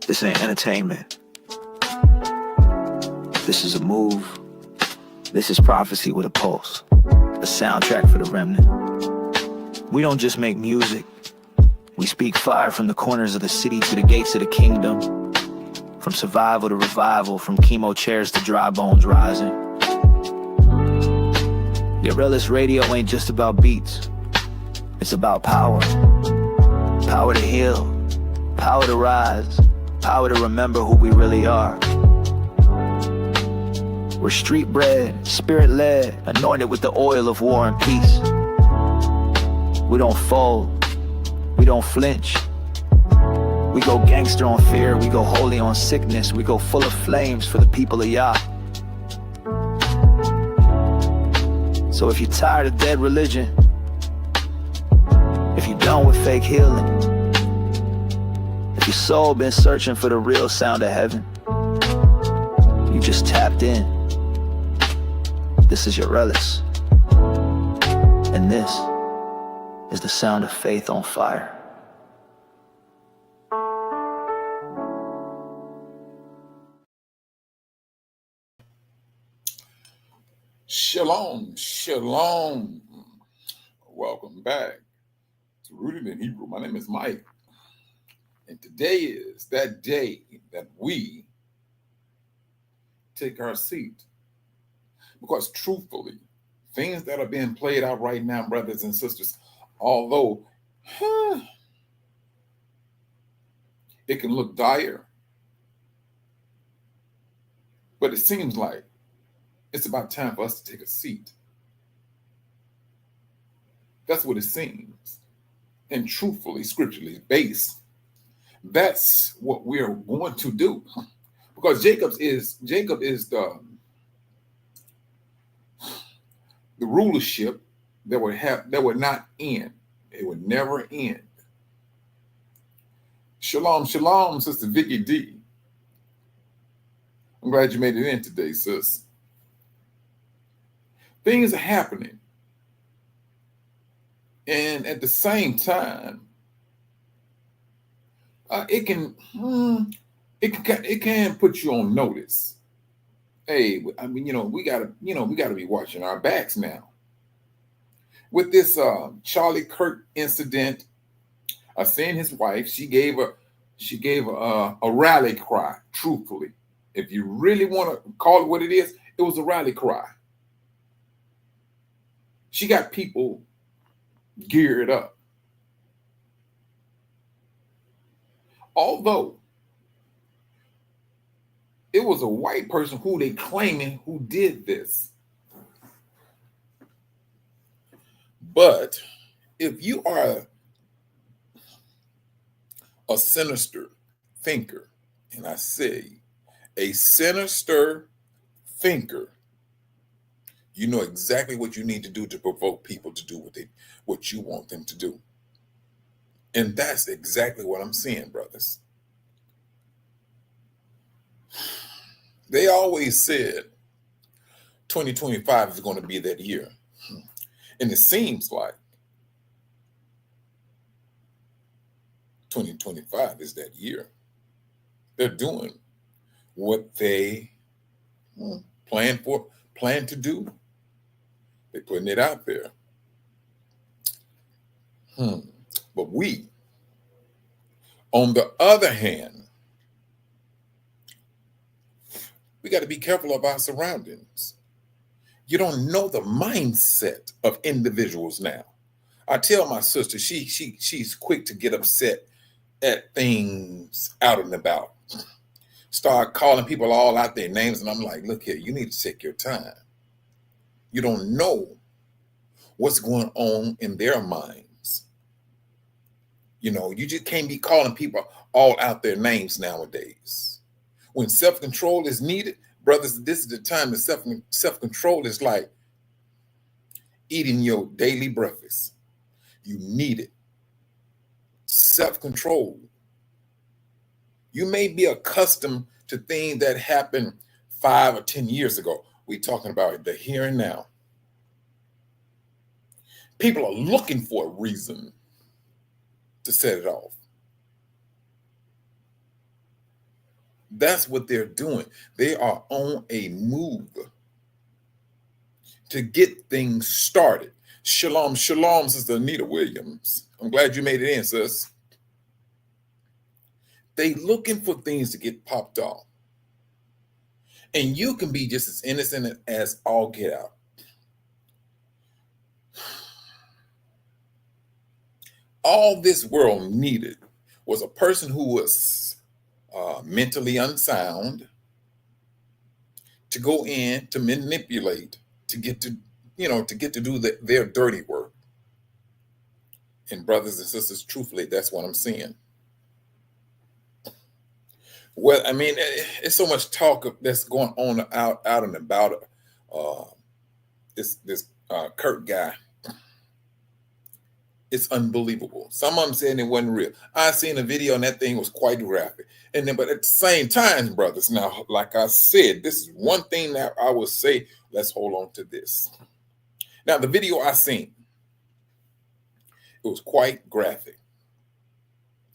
This ain't entertainment. This is a move. This is prophecy with a pulse. A soundtrack for the remnant. We don't just make music. We speak fire from the corners of the city to the gates of the kingdom. From survival to revival, from chemo chairs to dry bones rising. Guerrillas Radio ain't just about beats. It's about power. Power to heal. Power to rise. Power to remember who we really are. We're street bred, spirit led, anointed with the oil of war and peace. We don't fold. We don't flinch. We go gangster on fear. We go holy on sickness. We go full of flames for the people of Yah. So if you're tired of dead religion, if you're done with fake healing, if your soul been searching for the real sound of heaven, you just tapped in. This is your Relis. And this is the sound of faith on fire. Shalom, shalom. Welcome back to Rooted in Hebrew. My name is Mike. And today is that day that we take our seat. Because truthfully, things that are being played out right now, brothers and sisters, although it can look dire, but it seems like it's about time for us to take a seat. That's what it seems. And truthfully, scripturally based, that's what we're going to do. Because Jacob is the rulership that would not end. It would never end. Shalom, shalom, Sister Vicky D. I'm glad you made it in today, sis. Things are happening. And at the same time, it can put you on notice. Hey, I mean, we gotta be watching our backs now. With this Charlie Kirk incident, I seen his wife. She gave a rally cry. Truthfully, if you really want to call it what it is, it was a rally cry. She got people geared up. Although it was a white person who they claiming who did this. But if you are a sinister thinker, and I say a sinister thinker, you know exactly what you need to do to provoke people to do what you want them to do. And that's exactly what I'm seeing, brothers. They always said 2025 is going to be that year. And it seems like 2025 is that year. They're doing what they plan to do. They're putting it out there. But we, on the other hand, we got to be careful of our surroundings. You don't know the mindset of individuals now. I tell my sister, she's quick to get upset at things out and about. Start calling people all out their names, and I'm like, look here, you need to take your time. You don't know what's going on in their minds. You just can't be calling people all out their names nowadays. When self-control is needed, brothers, this is the time that self-control is like eating your daily breakfast. You need it. Self-control. You may be accustomed to things that happened 5 or 10 years ago. We're talking about the here and now. People are looking for a reason to set it off. That's what they're doing. They are on a move to get things started. Shalom, shalom, Sister Anita Williams. I'm glad you made it in, sis. They looking for things to get popped off. And you can be just as innocent as all get out. All this world needed was a person who was mentally unsound to go in to manipulate, to get to, to get to do their dirty work. And brothers and sisters, truthfully, that's what I'm seeing. Well, I mean, it's so much talk that's going on out and about this Kirk guy. It's unbelievable. Some of them saying it wasn't real. I seen a video and that thing was quite graphic. And then, but at the same time, brothers, now, like I said, this is one thing that I will say. Let's hold on to this. Now, the video I seen, it was quite graphic.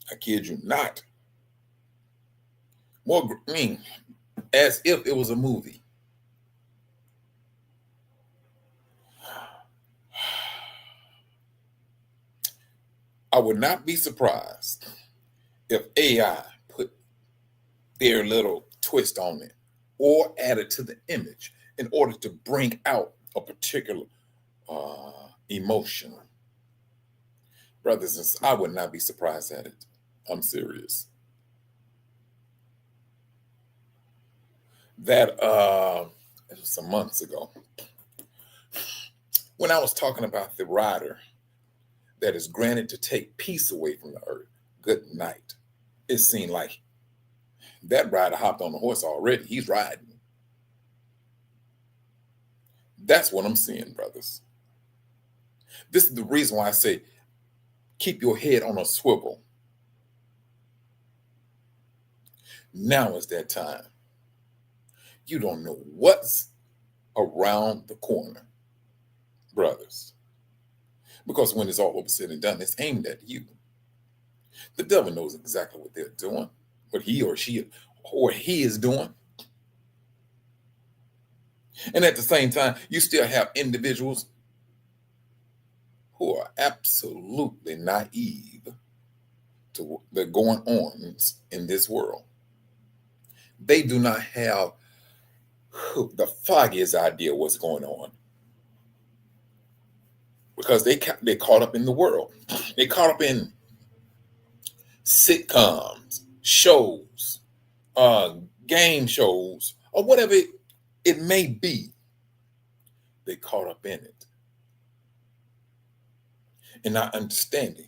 I kid you not. As if it was a movie. I would not be surprised if AI put their little twist on it or added to the image in order to bring out a particular emotion. Brothers and sisters, I would not be surprised at it. I'm serious. That it was some months ago when I was talking about the rider that is granted to take peace away from the earth. Good night. It seemed like that rider hopped on the horse already. He's riding. That's what I'm seeing, brothers. This is the reason why I say keep your head on a swivel. Now is that time. You don't know what's around the corner, brothers. Because when it's all over said and done, it's aimed at you. The devil knows exactly what they're doing, what he or she or he is doing. And at the same time, you still have individuals who are absolutely naive to the going on in this world. They do not have the foggiest idea what's going on. Because they caught up in the world. They caught up in sitcoms, shows, game shows, or whatever it may be. They caught up in it. And not understanding.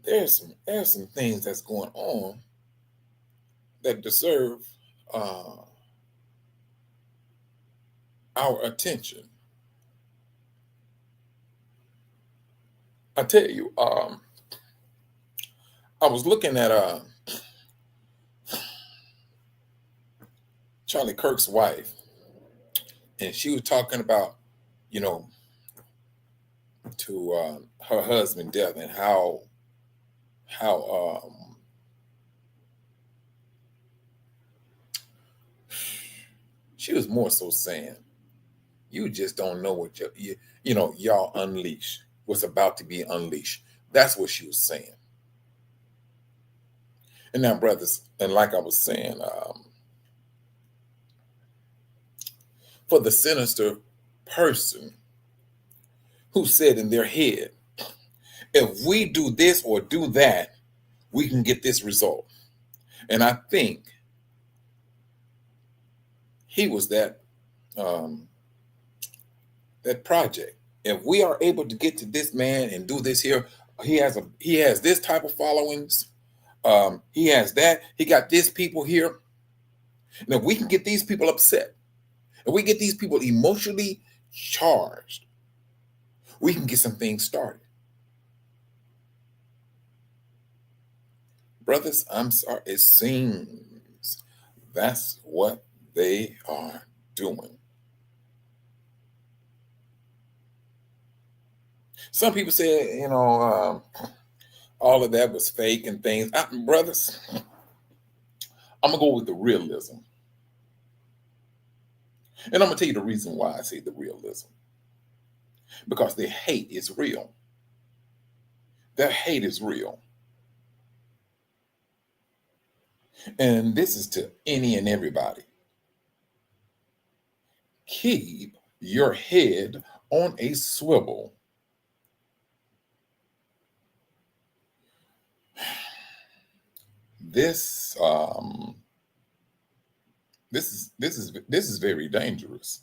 There's some things that's going on that deserve our attention. I tell you, I was looking at Charlie Kirk's wife, and she was talking about, to her husband's death and how she was more so saying, you just don't know what y'all unleash. Was about to be unleashed. That's what she was saying. And now, brothers, and like I was saying, for the sinister person who said in their head, if we do this or do that, we can get this result. And I think he was that project. If we are able to get to this man and do this here, he has this type of followings. He has that. He got this people here. And if we can get these people upset, if we get these people emotionally charged, we can get some things started. Brothers, I'm sorry. It seems that's what they are doing. Some people say, all of that was fake and things. Brothers, I'm going to go with the realism. And I'm going to tell you the reason why I say the realism. Because their hate is real. Their hate is real. And this is to any and everybody. Keep your head on a swivel. This is very dangerous.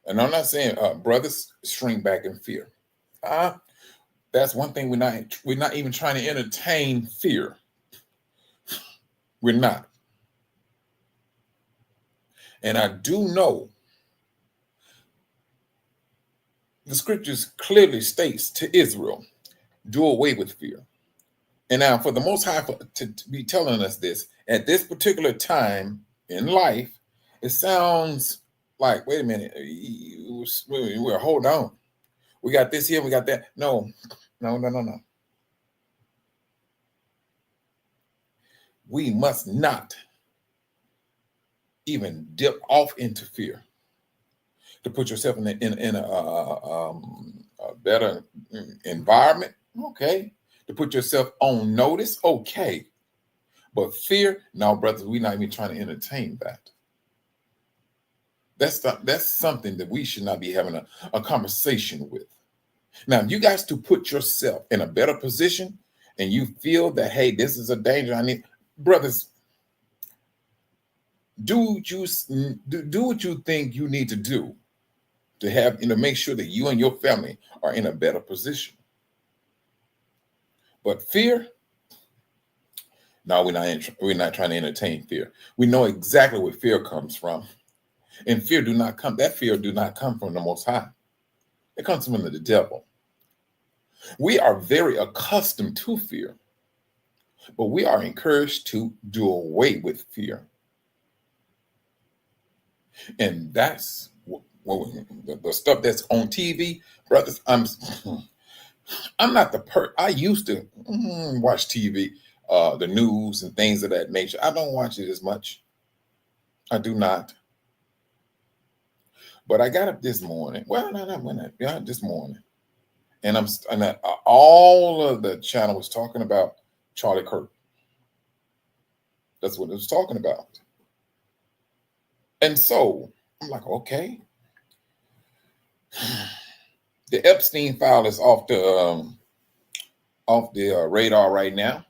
And I'm not saying brothers shrink back in fear. That's one thing we're not even trying to entertain fear. We're not. And I do know the scriptures clearly states to Israel, do away with fear. And now for the Most High to be telling us this at this particular time in life, it sounds like, wait a minute, well, hold on. We got this here, we got that. No. We must not even dip off into fear. To put yourself in a better environment, okay. To put yourself on notice, okay. But fear, no, brothers, we're not even trying to entertain that. That's something that we should not be having a conversation with. Now, you guys to put yourself in a better position and you feel that, hey, this is a danger. Brothers, do what you think you need to do to have, make sure that you and your family are in a better position. But fear, no, we're not trying to entertain fear. We know exactly where fear comes from. And fear do not come from the Most High. It comes from the devil. We are very accustomed to fear, but we are encouraged to do away with fear. And that's the stuff that's on TV, brothers. I'm not I used to watch TV, the news and things of that nature. I don't watch it as much. I do not. But I got up this morning. Well, not this morning. And all of the channel was talking about Charlie Kirk. That's what it was talking about. And so I'm like, okay. The Epstein file is off the radar right now.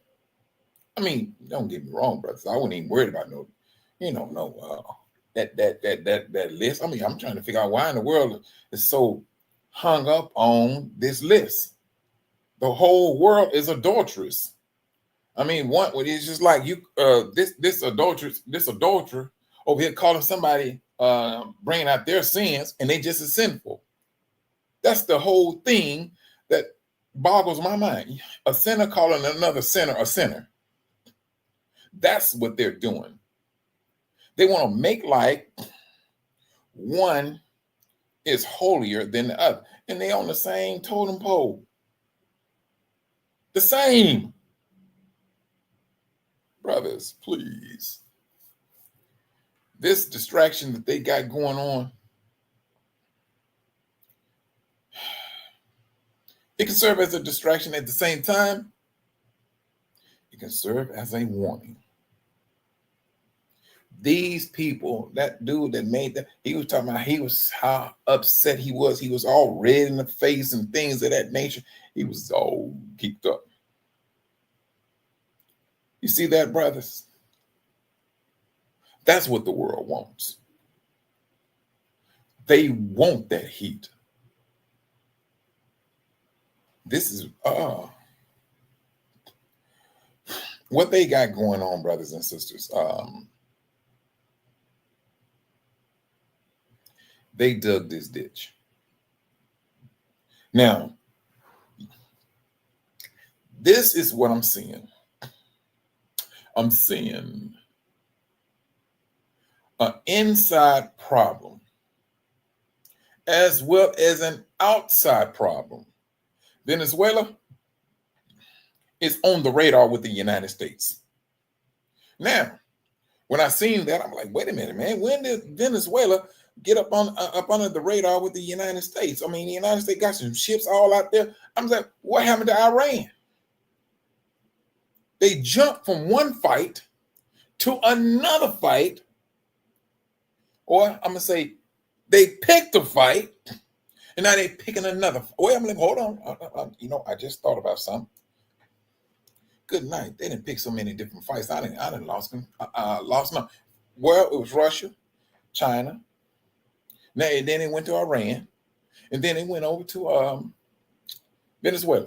I mean, don't get me wrong, brothers. I wasn't even worried about that list. I mean, I'm trying to figure out why in the world is so hung up on this list. The whole world is adulterous. I mean, it's just like you, this adulterer over here calling somebody, bringing out their sins, and they just as sinful. That's the whole thing that boggles my mind. A sinner calling another sinner a sinner. That's what they're doing. They want to make like one is holier than the other. And they on the same totem pole. The same. Brothers, please. This distraction that they got going on, it can serve as a distraction at the same time. It can serve as a warning. These people, that dude that made that, he was talking about how upset he was. He was all red in the face and things of that nature. He was all geeked up. You see that, brothers? That's what the world wants. They want that heat. This is what they got going on, brothers and sisters. They dug this ditch. Now, this is what I'm seeing. I'm seeing an inside problem as well as an outside problem. Venezuela is on the radar with the United States. Now, when I seen that, I'm like, wait a minute, man. When did Venezuela get up under the radar with the United States? I mean, the United States got some ships all out there. I'm like, what happened to Iran? They jumped from one fight to another fight, or I'm gonna say they picked a fight, and now they're picking another. Wait, I'm like, hold on. I just thought about something. Good night. They didn't pick so many different fights. I didn't lost them. Lost them. Well, it was Russia, China. Now then it went to Iran, and then it went over to Venezuela.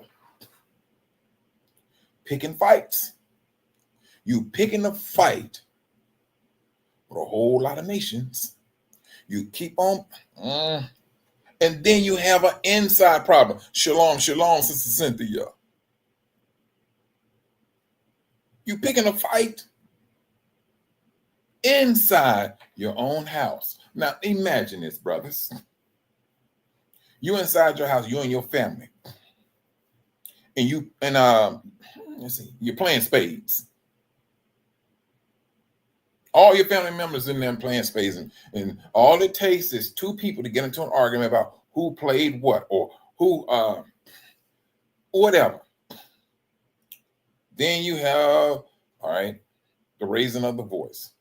Picking fights. You picking a fight with a whole lot of nations. You keep on, and then you have an inside problem. Shalom, Sister Cynthia. You picking a fight inside your own house. Now imagine this, brothers. You inside your house, you and your family, and you're playing spades. All your family members in there playing spades, and all it takes is two people to get into an argument about who played what or who whatever. Then you have, all right, the raising of the voice.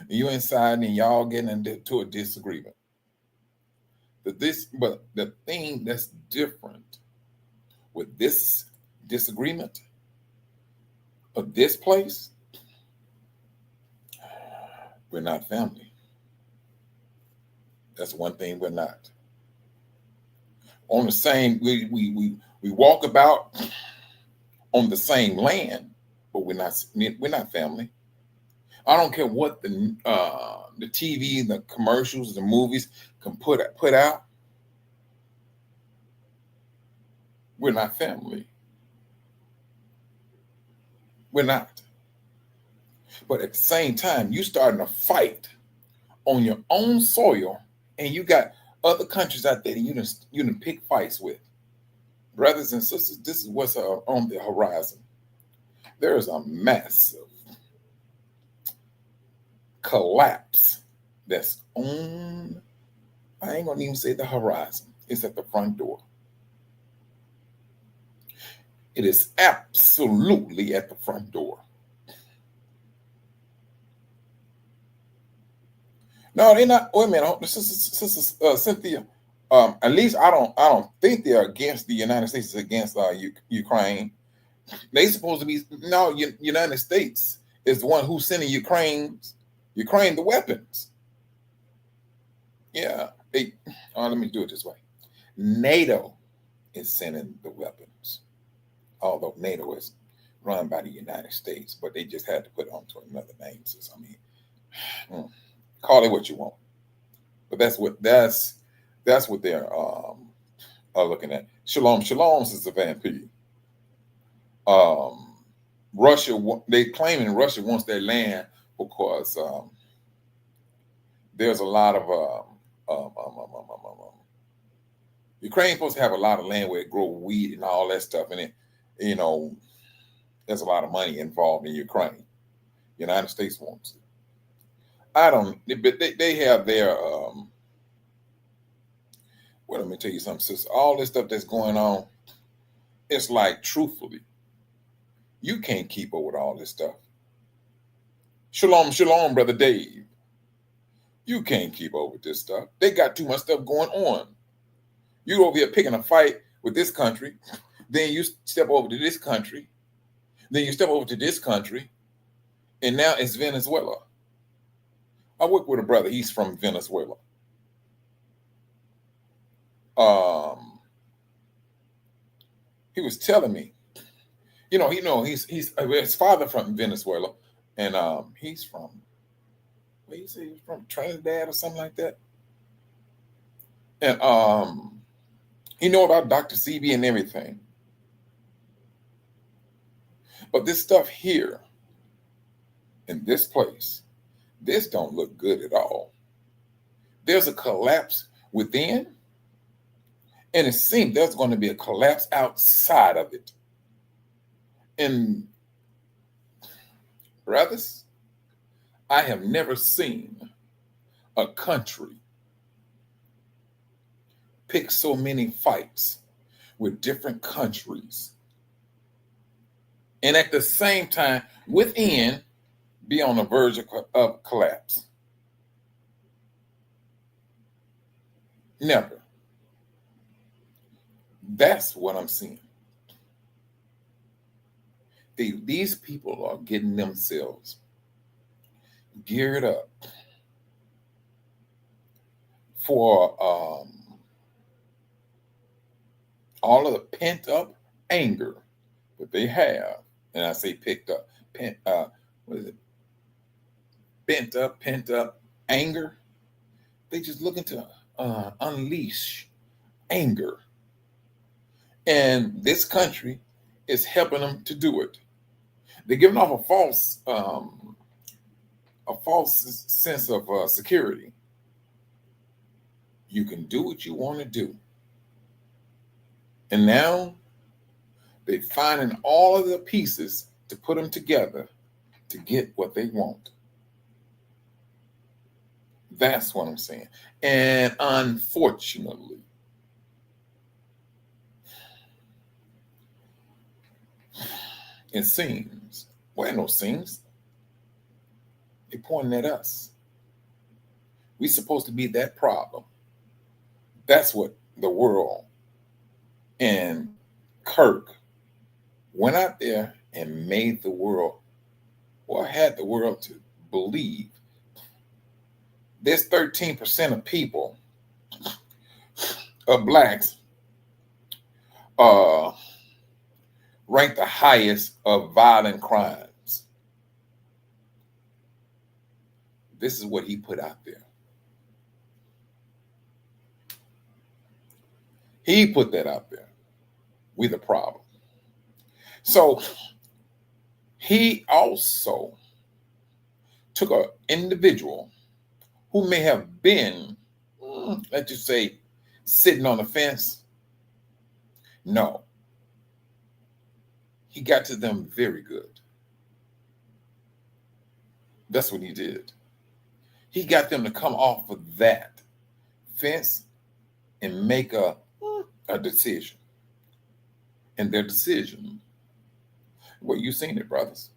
You inside and y'all getting into a disagreement. But the thing that's different with this disagreement of this place, we're not family. That's one thing we're not. On the same, we walk about on the same land, but we're not family. I don't care what the TV, the commercials, the movies can put out. We're not family. We're not. But at the same time, you starting a fight on your own soil, and you got other countries out there that you done pick fights with. Brothers and sisters, this is what's on the horizon. There is a massive collapse that's on, I ain't gonna even say the horizon. It's at the front door. It is absolutely at the front door. No, they're not. Wait a minute, Sister Cynthia. At least I don't think they're against the United States. Against Ukraine. They supposed to be. No, United States is the one who's sending Ukraine the weapons. Yeah. Let me do it this way. NATO is sending the weapons, although NATO is run by the United States, but they just had to put it onto another name. So, I mean, call it what you want, but that's what they're looking at. Shalom, Sister Van P. Russia, they claiming Russia wants their land because there's a lot of Ukraine's supposed to have a lot of land where it grow wheat and all that stuff, and it, there's a lot of money involved in Ukraine. United States wants it. But they have their well, let me tell you something, sister. All this stuff that's going on, it's like, truthfully, you can't keep up with all this stuff. Shalom, Brother Dave. You can't keep up with this stuff. They got too much stuff going on. You over here picking a fight with this country, then you step over to this country, then you step over to this country, and now it's Venezuela. I work with a brother. He's from Venezuela. He was telling me, he's his father from Venezuela, and he's from, what you say, he's from Trinidad or something like that. And he know about Dr. CB and everything. But this stuff here in this place, this don't look good at all. There's a collapse within, and it seems there's going to be a collapse outside of it. And brothers, I have never seen a country pick so many fights with different countries and at the same time within be on the verge of collapse. Never. That's what I'm seeing. These people are getting themselves geared up for all of the pent up anger that they have. And I say picked up, what is it? Pent up anger. They just looking to unleash anger. And this country is helping them to do it. They're giving off a false sense of security. You can do what you want to do. And now they're finding all of the pieces to put them together to get what they want. That's what I'm saying. And unfortunately, it seems, well, no seems, they're pointing at us. We're supposed to be that problem. That's what the world and Kirk went out there and made the world, or had the world to believe. There's 13% of people, of blacks, ranked the highest of violent crimes. This is what he put out there. He put that out there. We the problem. So he also took an individual who may have been, let's just say, sitting on the fence. No. He got to them very good. That's what he did. He got them to come off of that fence and make a decision. And their decision, well, you've seen it, brothers.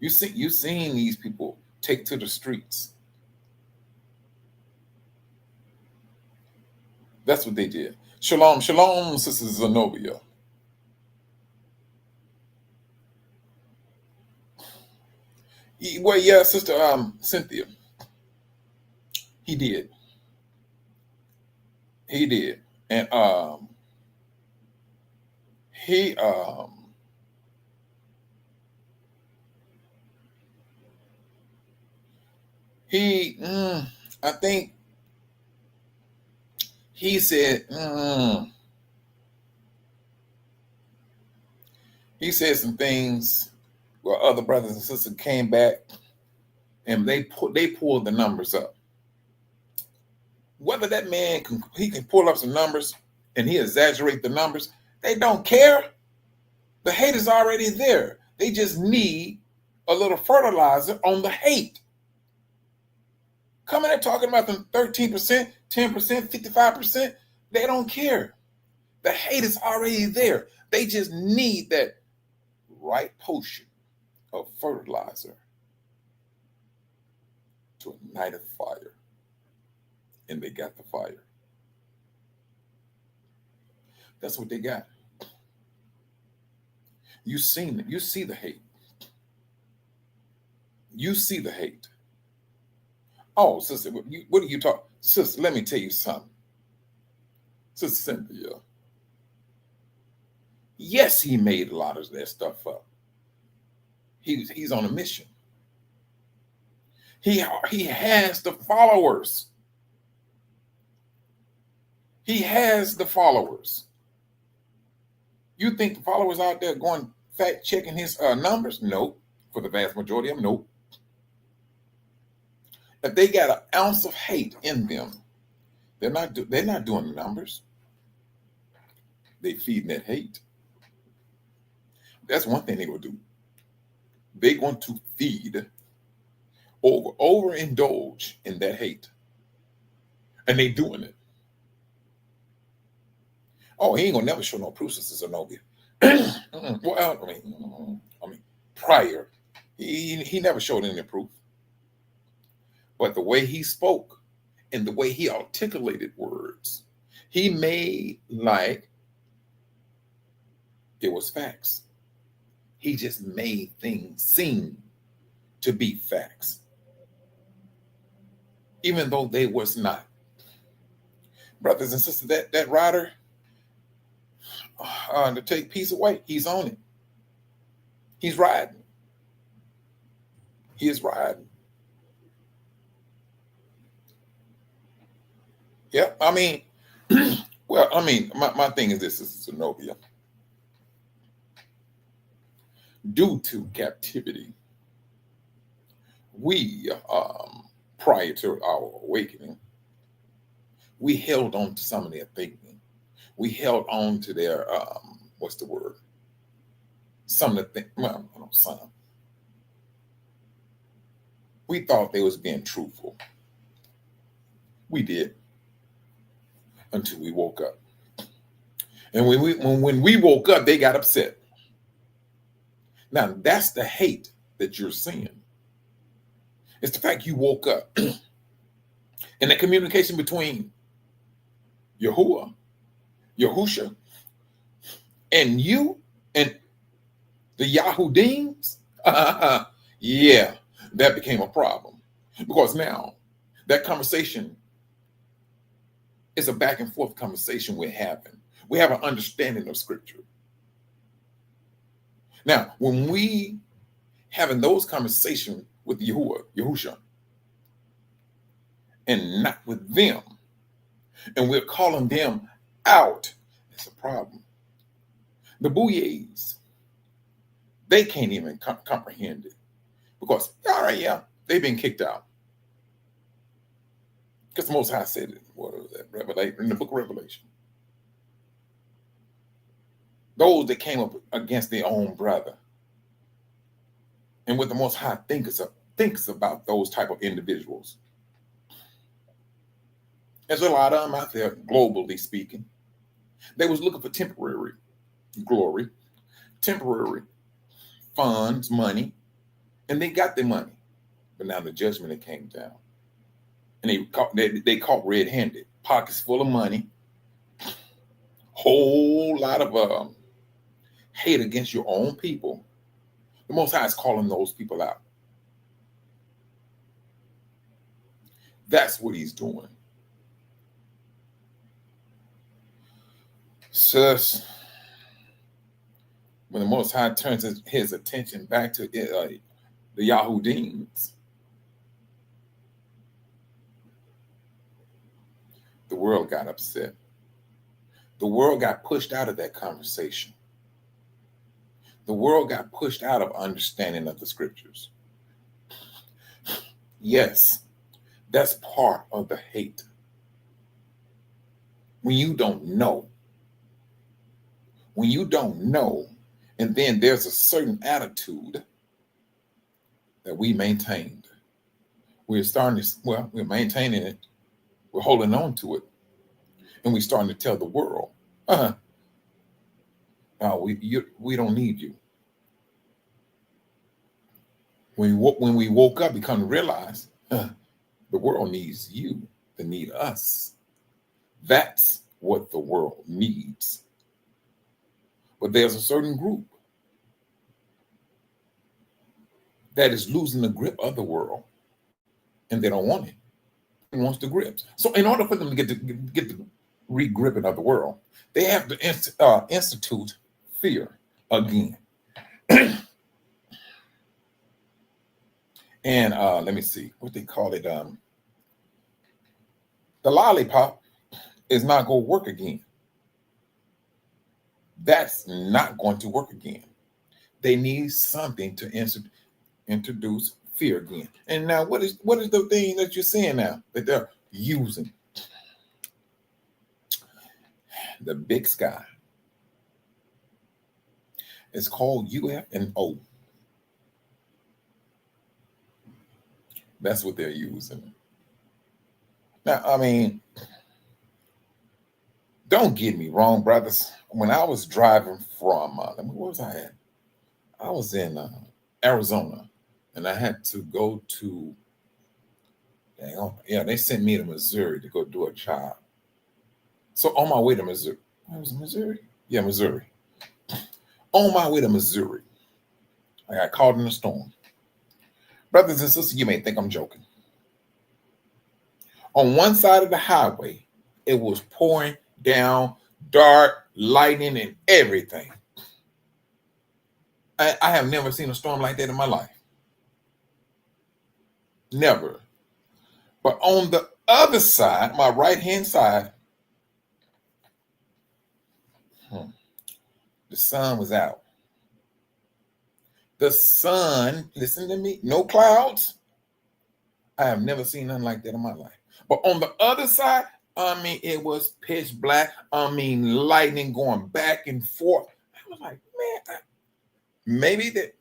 You've seen these people take to the streets. That's what they did. Shalom, shalom, Sister Zenobia. Well, yeah, Sister Cynthia. He did. He did. And he I think he said he said some things where other brothers and sisters came back and they pulled the numbers up. Whether that man can pull up some numbers and he exaggerate the numbers, they don't care. The hate is already there. They just need a little fertilizer on the hate. Coming and talking about them 13%, 10%, 55%, they don't care. The hate is already there. They just need that right potion of fertilizer to ignite a fire. And they got the fire. That's what they got. You seen it. You see the hate. You see the hate. Oh, sister, what are you talking? Sister, let me tell you something. Sister Cynthia. Yes, he made a lot of that stuff up. He's on a mission. He has the followers. He has the followers. You think the followers out there going fact checking his numbers? Nope. For the vast majority of them, nope. If they got an ounce of hate in them, they're not doing the numbers. They feeding that hate. That's one thing they will do. they're going to feed overindulge in that hate. And they doing it. Oh, he ain't gonna never show no proof, Sister Zenobia. Well, I mean, prior, he never showed any proof. But the way he spoke and the way he articulated words, he made like it was facts. He just made things seem to be facts, even though they was not. Brothers and sisters, that rider, to take peace away, he's on it. He's riding. He is riding. Yeah, I mean, well, I mean, my thing is this, is Zenobia. Due to captivity, we, prior to our awakening, we held on to some of their thinking. We held on to their, what's the word? Some of the things, well, I don't know, some. We thought they was being truthful. We did. Until we woke up. And when we woke up, they got upset. Now, that's the hate that you're seeing. It's the fact you woke up. And the communication between Yahuwah, Yahusha, and you and the Yahudims, yeah, that became a problem. Because now that conversation is a back and forth conversation we're having. We have an understanding of scripture. Now, when we having those conversations with Yahuwah, Yahusha, and not with them, and we're calling them out, it's a problem. The Buyes, they can't even comprehend it. Because, all right, yeah, they've been kicked out. Because the Most High said it, what was that, Revelation, in the book of Revelation. Those that came up against their own brother. And what the Most High thinks about those type of individuals. There's a lot of them out there, globally speaking. They was looking for temporary glory, temporary funds, money, and they got their money. But now the judgment, it came down. And they caught red-handed, pockets full of money, whole lot of hate against your own people. The Most High is calling those people out. That's what he's doing. Sus, when the Most High turns his attention back to the Yahudims, the world got upset. The world got pushed out of that conversation. The world got pushed out of understanding of the scriptures. Yes, that's part of the hate. When you don't know, and then there's a certain attitude that we maintained. We're maintaining it. We're holding on to it. And we're starting to tell the world, no, we don't need you. When we woke up, we come to realize the world needs you. They need us. That's what the world needs. But there's a certain group that is losing the grip of the world, and they don't want it. It wants the grips. So in order for them to get the re-gripping of the world, they have to institute fear again. And let me see what they call it. The lollipop is not going to work again. That's not going to work again. They need something to introduce fear again. And now, what is the thing that you're seeing now that they're using? The big sky. It's called UFO. That's what they're using. Now, I mean, don't get me wrong, brothers. When I was driving from, where was I at? I was in Arizona, and I had to go to, they sent me to Missouri to go do a job. So on my way to Missouri, was it Missouri? Yeah, Missouri. On my way to Missouri, I got caught in a storm. Brothers and sisters, you may think I'm joking. On one side of the highway, it was pouring down, dark, lightning, and everything. I have never seen a storm like that in my life. Never. But on the other side, my right-hand side, the sun was out. The sun, listen to me, no clouds. I have never seen nothing like that in my life. But on the other side, I mean, it was pitch black. I mean, lightning going back and forth. I was like, man, maybe that,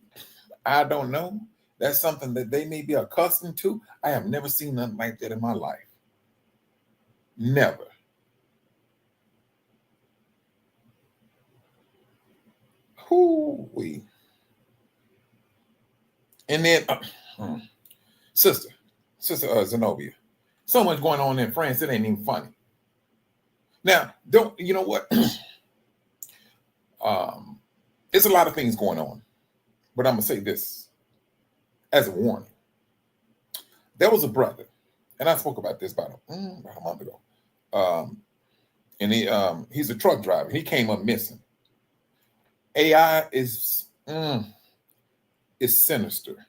I don't know. That's something that they may be accustomed to. I have never seen nothing like that in my life. Never. Hoo-wee. And then, Sister Zenobia, so much going on in France, it ain't even funny. Now, you know what? It's a lot of things going on, but I'm gonna say this as a warning. There was a brother, and I spoke about this about a month ago. And he's a truck driver. He came up missing. AI is sinister.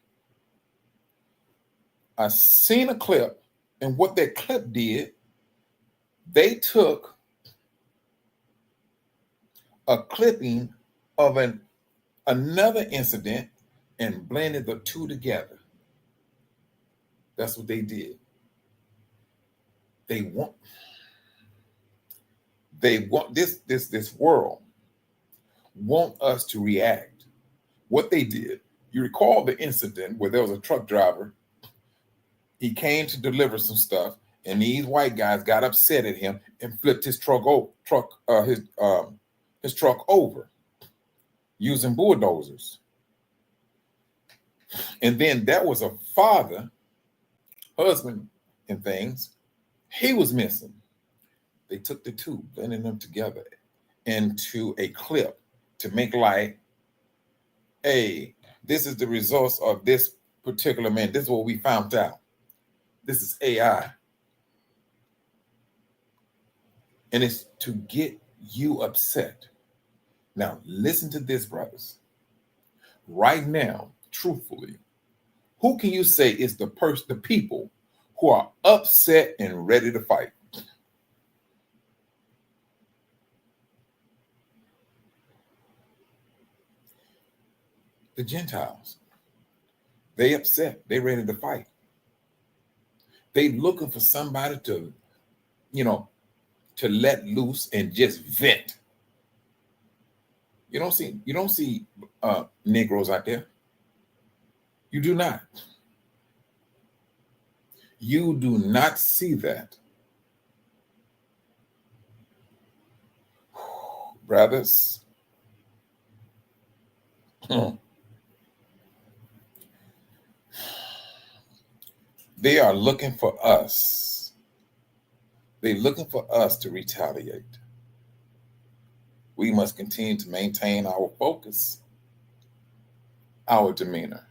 I seen a clip, and what that clip did, they took a clipping of another incident and blended the two together. That's what they did. They want this world want us to react. What they did, you recall the incident where there was a truck driver. He came to deliver some stuff, and these white guys got upset at him and flipped his truck over using bulldozers. And then that was a father, husband, and things. He was missing. They took the two, blending them together into a clip to make like, hey, this is the results of this particular man. This is what we found out. This is AI. And it's to get you upset. Now, listen to this, brothers. Right now, truthfully, who can you say is the people who are upset and ready to fight? The Gentiles. They upset. They ready to fight. They looking for somebody to, to let loose and just vent. You don't see Negroes out there. You do not. You do not see that. Brothers. They are looking for us. They're looking for us to retaliate. We must continue to maintain our focus, our demeanor.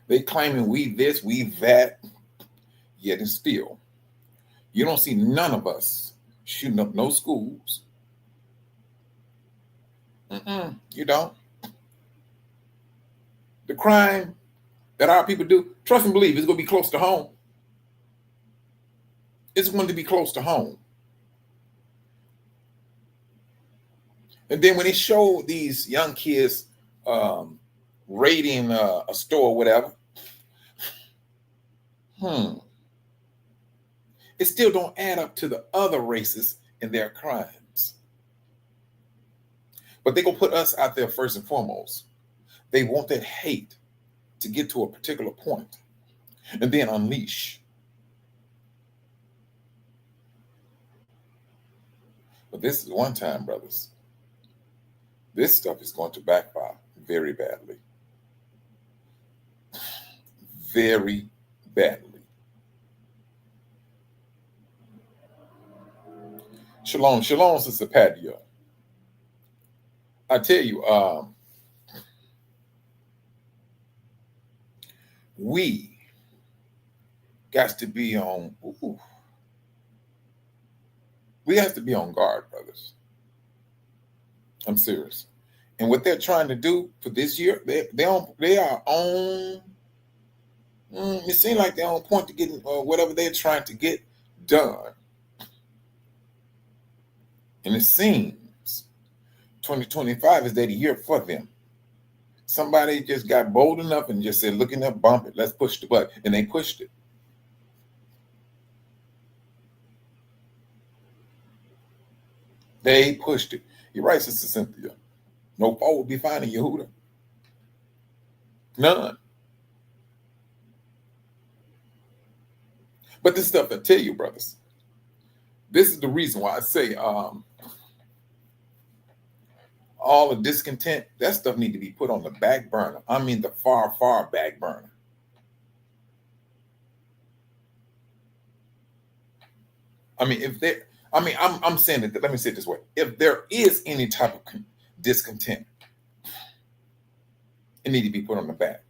They claiming we this, we that, yet and still, you don't see none of us shooting up no schools. You don't. The crime that our people do, trust and believe, it's going to be close to home. It's going to be close to home. And then when they show these young kids raiding a store or whatever, it still don't add up to the other races and their crimes. But they're going to put us out there first and foremost. They want that hate to get to a particular point. and then unleash. But this is one time, brothers. This stuff is going to backfire very badly. Very badly. Shalom, shalom, Sister Padia. I tell you, we got to be on. We have to be on guard, brothers. I'm serious. And what they're trying to do for this year, they are on. It seems like they're on point to getting whatever they're trying to get done. And it seems 2025 is that year for them. Somebody just got bold enough and just said, look in there, bump it, let's push the button. And they pushed it. They pushed it. You're right, Sister Cynthia. No fault would be finding Yehuda. None. But this stuff I tell you, brothers, this is the reason why I say all the discontent, that stuff need to be put on the back burner. I mean the far, far back burner. I mean, I'm saying that, let me say it this way. If there is any type of discontent, it need to be put on the back.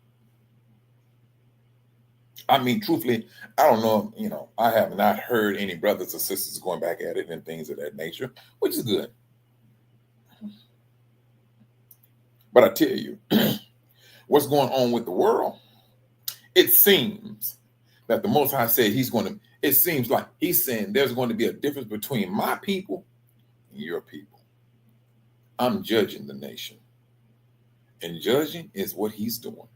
I mean, truthfully, I don't know, I have not heard any brothers or sisters going back at it and things of that nature, which is good. But I tell you, what's going on with the world, it seems that the Most High said it seems like he's saying there's going to be a difference between my people and your people. I'm judging the nation. And judging is what he's doing.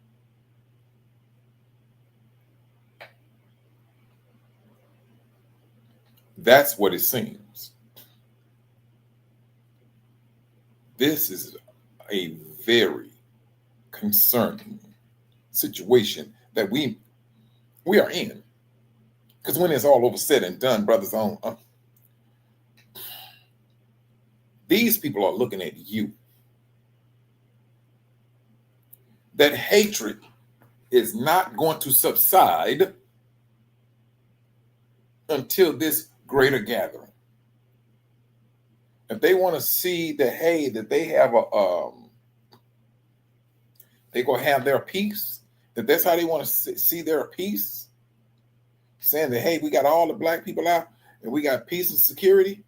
That's what it seems. This is a very concerning situation that we are in. Because when it's all over said and done, brothers, these people are looking at you. That hatred is not going to subside until this greater gathering. If they want to see that, hey, that they have they're going to have their peace, that's how they want to see their peace, saying that, hey, we got all the black people out and we got peace and security.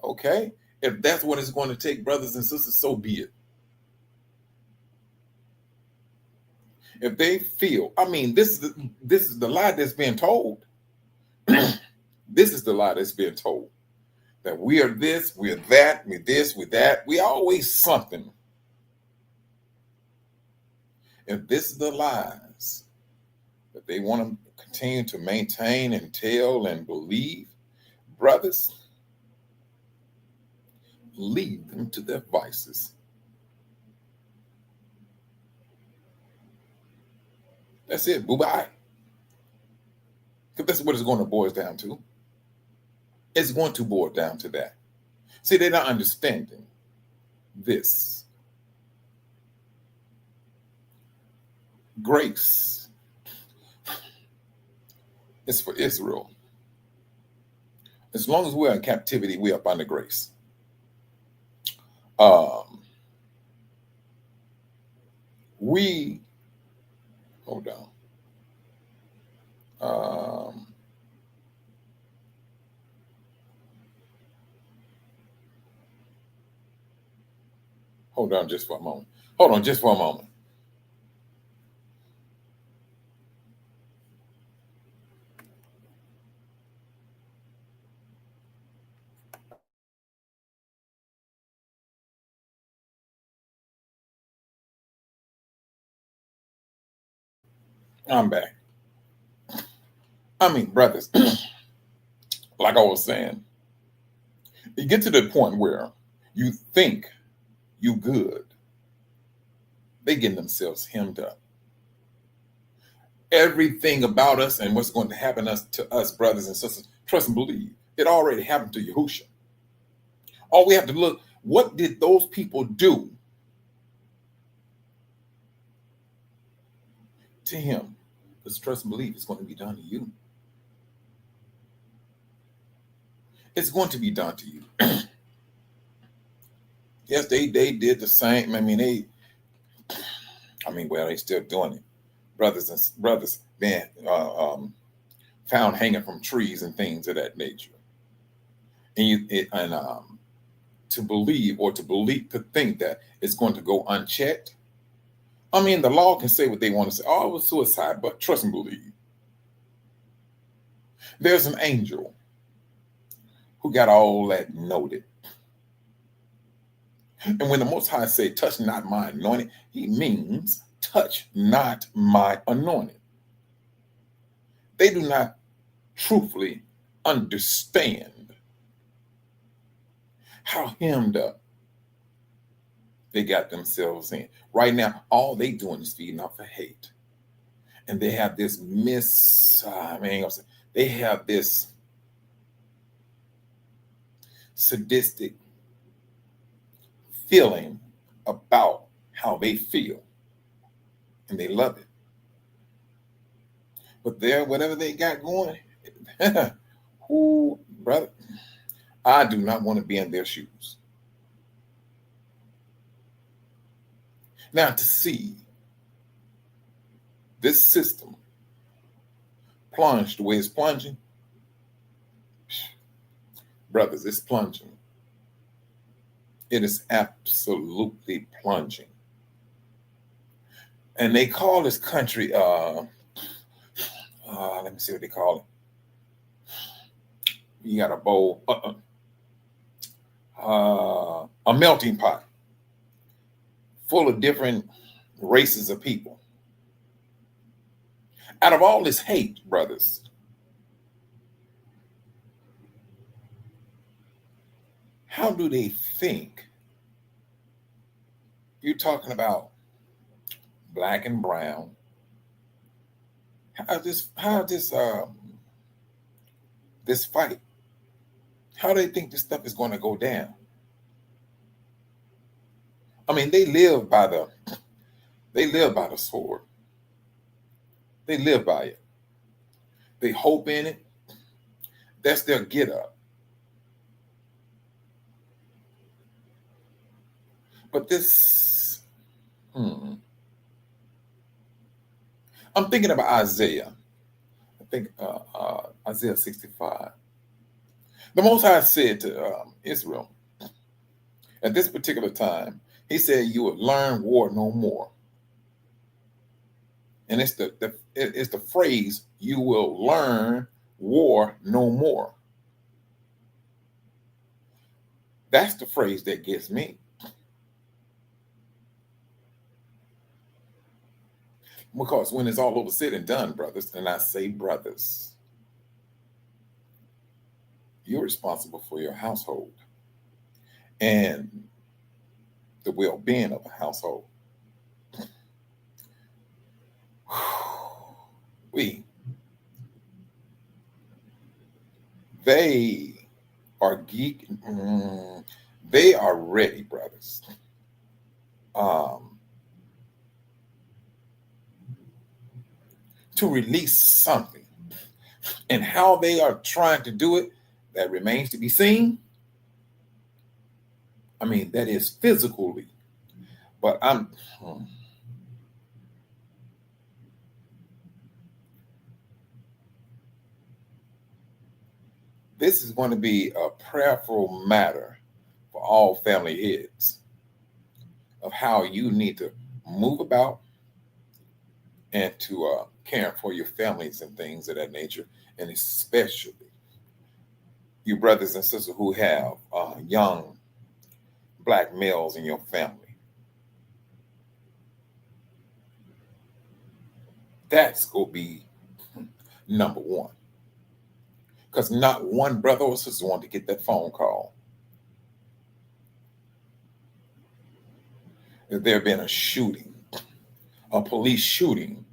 Okay. If that's what it's going to take, brothers and sisters, so be it. If they feel, this is the lie that's being told. This is the lie that's being told. That we are this, we're that, we're this, we're that. We always something. If this is the lies that they want to continue to maintain and tell and believe, brothers, lead them to their vices. That's it. Bye-bye. Because that's what it's going to boil down to. It's going to boil down to that. See, they're not understanding this. Grace is for Israel. As long as we're in captivity, we're up under grace. Hold on. Hold on just for a moment. Hold on just for a moment. I'm back. Brothers, like I was saying, you get to the point where you think you good. They getting themselves hemmed up. everything about us and what's going to happen to us, brothers and sisters, trust and believe. It already happened to Yahushua. All we have to look, what did those people do to him? Because trust and believe it's going to be done to you. It's going to be done to you. Yes, they did the same. Well, they still doing it. Brothers being found hanging from trees and things of that nature. And to think that it's going to go unchecked. The law can say what they want to say. Oh, it was suicide, but trust and believe. There's an angel who got all that noted. And when the Most High say, touch not my anointed, he means touch not my anointed. They do not truthfully understand how hemmed up they got themselves in. Right now, all they doing is feeding off of hate. And they have this they have this sadistic feeling about how they feel. And they love it. But whatever they got going, brother, I do not want to be in their shoes. Now, to see this system plunge the way it's plunging, brothers, it's plunging. It is absolutely plunging. And they call this country, let me see what they call it. You got a bowl, a melting pot full of different races of people. Out of all this hate, brothers, how do they think? You're talking about black and brown. This fight, how do they think this stuff is going to go down? They live by the sword. They live by it. They hope in it. That's their get up. But this, I'm thinking about Isaiah. I think Isaiah 65. The Most High said to Israel, at this particular time, he said, you would learn war no more. And it's the phrase, you will learn war no more. That's the phrase that gets me. Because when it's all over said and done, brothers, and I say brothers, you're responsible for your household and the well-being of a household. They are they are ready, brothers. To release something. And how they are trying to do it, that remains to be seen. That is physically. But this is going to be a prayerful matter for all family heads of how you need to move about and to care for your families and things of that nature, and especially you brothers and sisters who have young black males in your family. That's going to be number one. Because not one brother or sister want to get that phone call. If there had been a shooting, a police shooting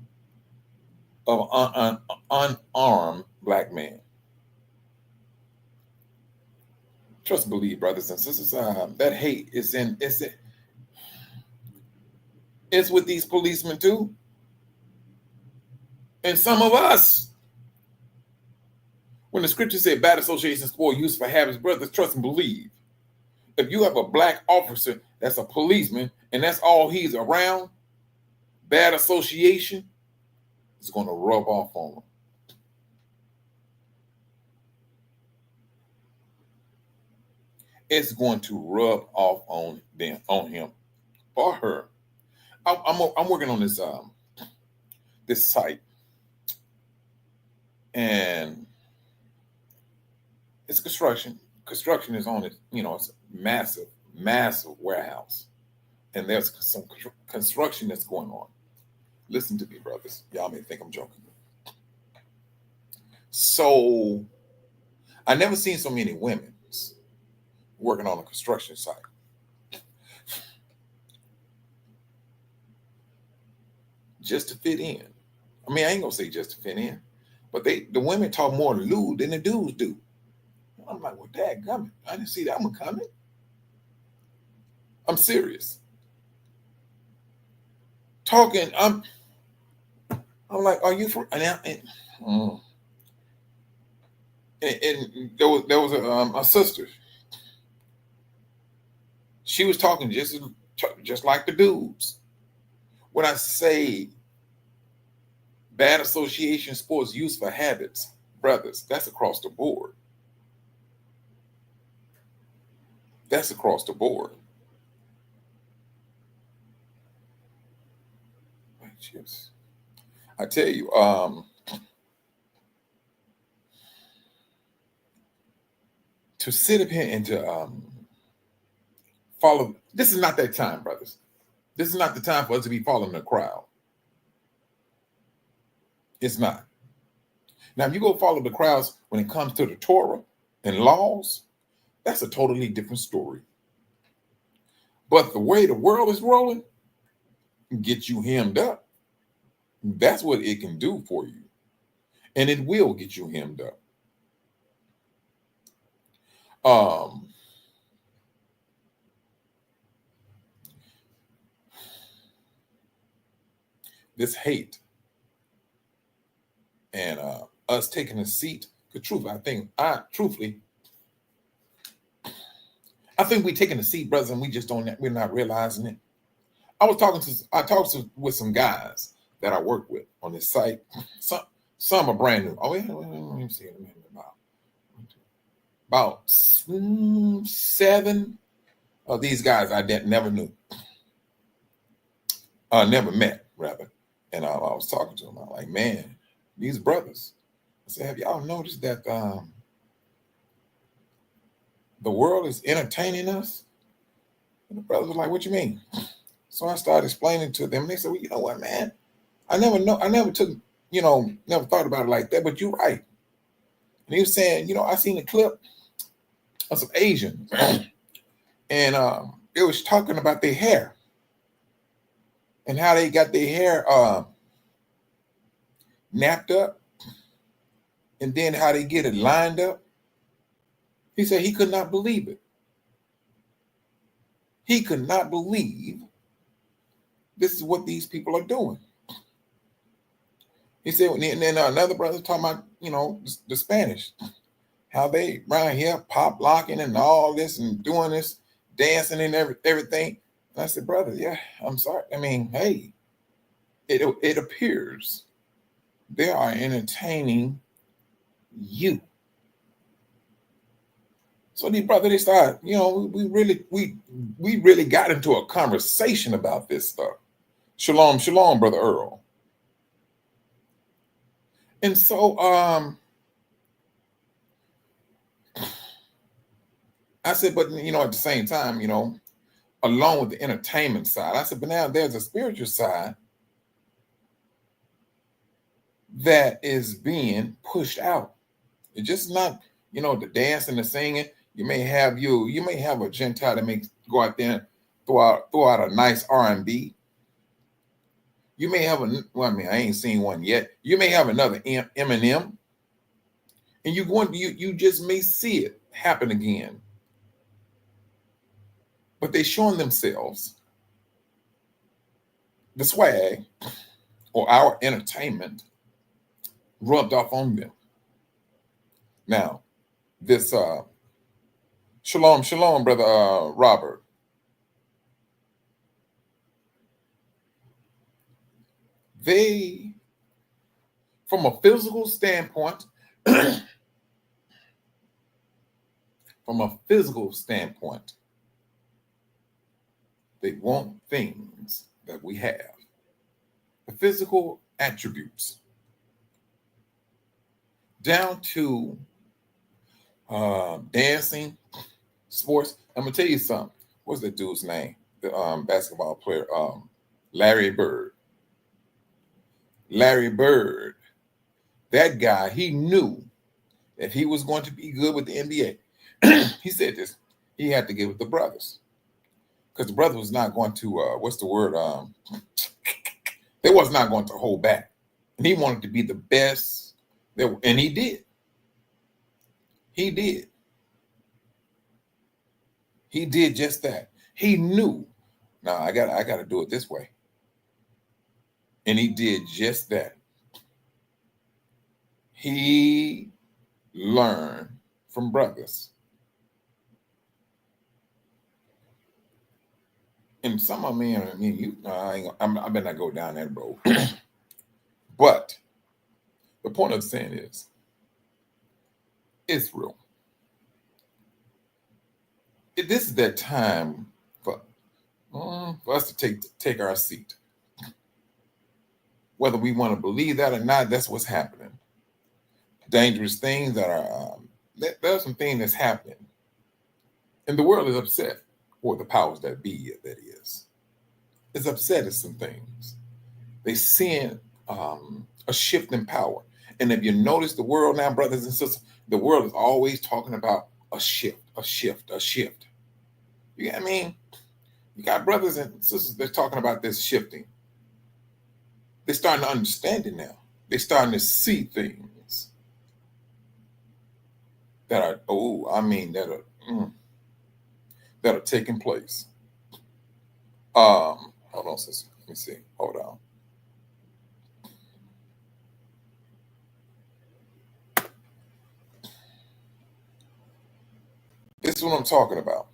of an unarmed black man. Trust and believe, brothers and sisters, that hate is it's with these policemen too. And some of us, when the scripture said bad association spoil use for habits, brothers, trust and believe. If you have a black officer that's a policeman and that's all he's around, bad association is going to rub off on him. It's going to rub off on him or her. I'm working on this site, and it's construction. Construction is on it. It's a massive warehouse, and there's some construction that's going on. Listen to me, brothers. Y'all may think I'm joking. So I never seen so many women working on a construction site. Just to fit in. I mean, I ain't gonna say just to fit in, but the women talk more lewd than the dudes do. I'm like, well, dadgummit, I didn't see that one coming. I'm serious. Talking, I'm like, are you from? And there was a sister. She was talking just like the dudes. When I say bad association spoils use for habits, brothers, that's across the board. That's across the board. I tell you, to sit up here and to follow, this is not that time, brothers. This is not the time for us to be following the crowd. It's not. Now, if you go follow the crowds when it comes to the Torah and laws, that's a totally different story. But the way the world is rolling, get you hemmed up. That's what it can do for you. And it will get you hemmed up. This hate and us taking a seat, the truth, I think we're taking a seat, brothers, and we're not realizing it. I talked with some guys that I work with on this site. Some are brand new. Oh, yeah, let me see. About 7 of these guys I never knew. Never met, rather. And I was talking to them. I'm like, man, these brothers. I said, have y'all noticed that the world is entertaining us? And the brothers were like, what you mean? So I started explaining to them. And they said, well, you know what, man? I never thought about it like that, but you're right. And he was saying, I seen a clip of some Asians. And it was talking about their hair. And how they got their hair napped up, and then how they get it lined up. He said he could not believe it. He could not believe this is what these people are doing. He said, and then another brother talking about, the Spanish, how they around here pop locking and all this and doing this, dancing and everything. And I said, brother, yeah, I'm sorry. I mean, hey, it appears they are entertaining you. So these brothers, they started, we really got into a conversation about this stuff. Shalom, shalom, Brother Earl. And so I said, but at the same time, along with the entertainment side, I said, but now there's a spiritual side that is being pushed out. It's just not, the dance and the singing. You may have a Gentile that may go out there and throw out a nice R&B. You may have I ain't seen one yet. You may have another Eminem, and you just may see it happen again. But they showing themselves the swag or our entertainment rubbed off on them. Now, this shalom, brother Robert. They, from a physical standpoint, they want things that we have. The physical attributes. Down to dancing, sports. I'm gonna tell you something. What's that dude's name? The basketball player, Larry Bird. Larry Bird, that guy, he knew that he was going to be good with the NBA. He said this. He had to get with the brothers because the brother was not going to. What's the word? They was not going to hold back, and he wanted to be the best. And he did. He did. He did just that. He knew. Now I got to do it this way. And he did just that. He learned from brothers. And some of them, I better not go down that road. But the point of saying is, Israel. This is that time for us to take our seat. Whether we want to believe that or not, that's what's happening. Dangerous things that are, there's some things that's happening. And the world is upset, or the powers that be, that is. It's upset at some things. They're seeing a shift in power. And if you notice the world now, brothers and sisters, the world is always talking about a shift, a shift, a shift. You know what I mean? You got brothers and sisters that's talking about this shifting. They're starting to understand it now. They're starting to see things that are, that are taking place. Hold on, sister. Let me see. Hold on. This is what I'm talking about.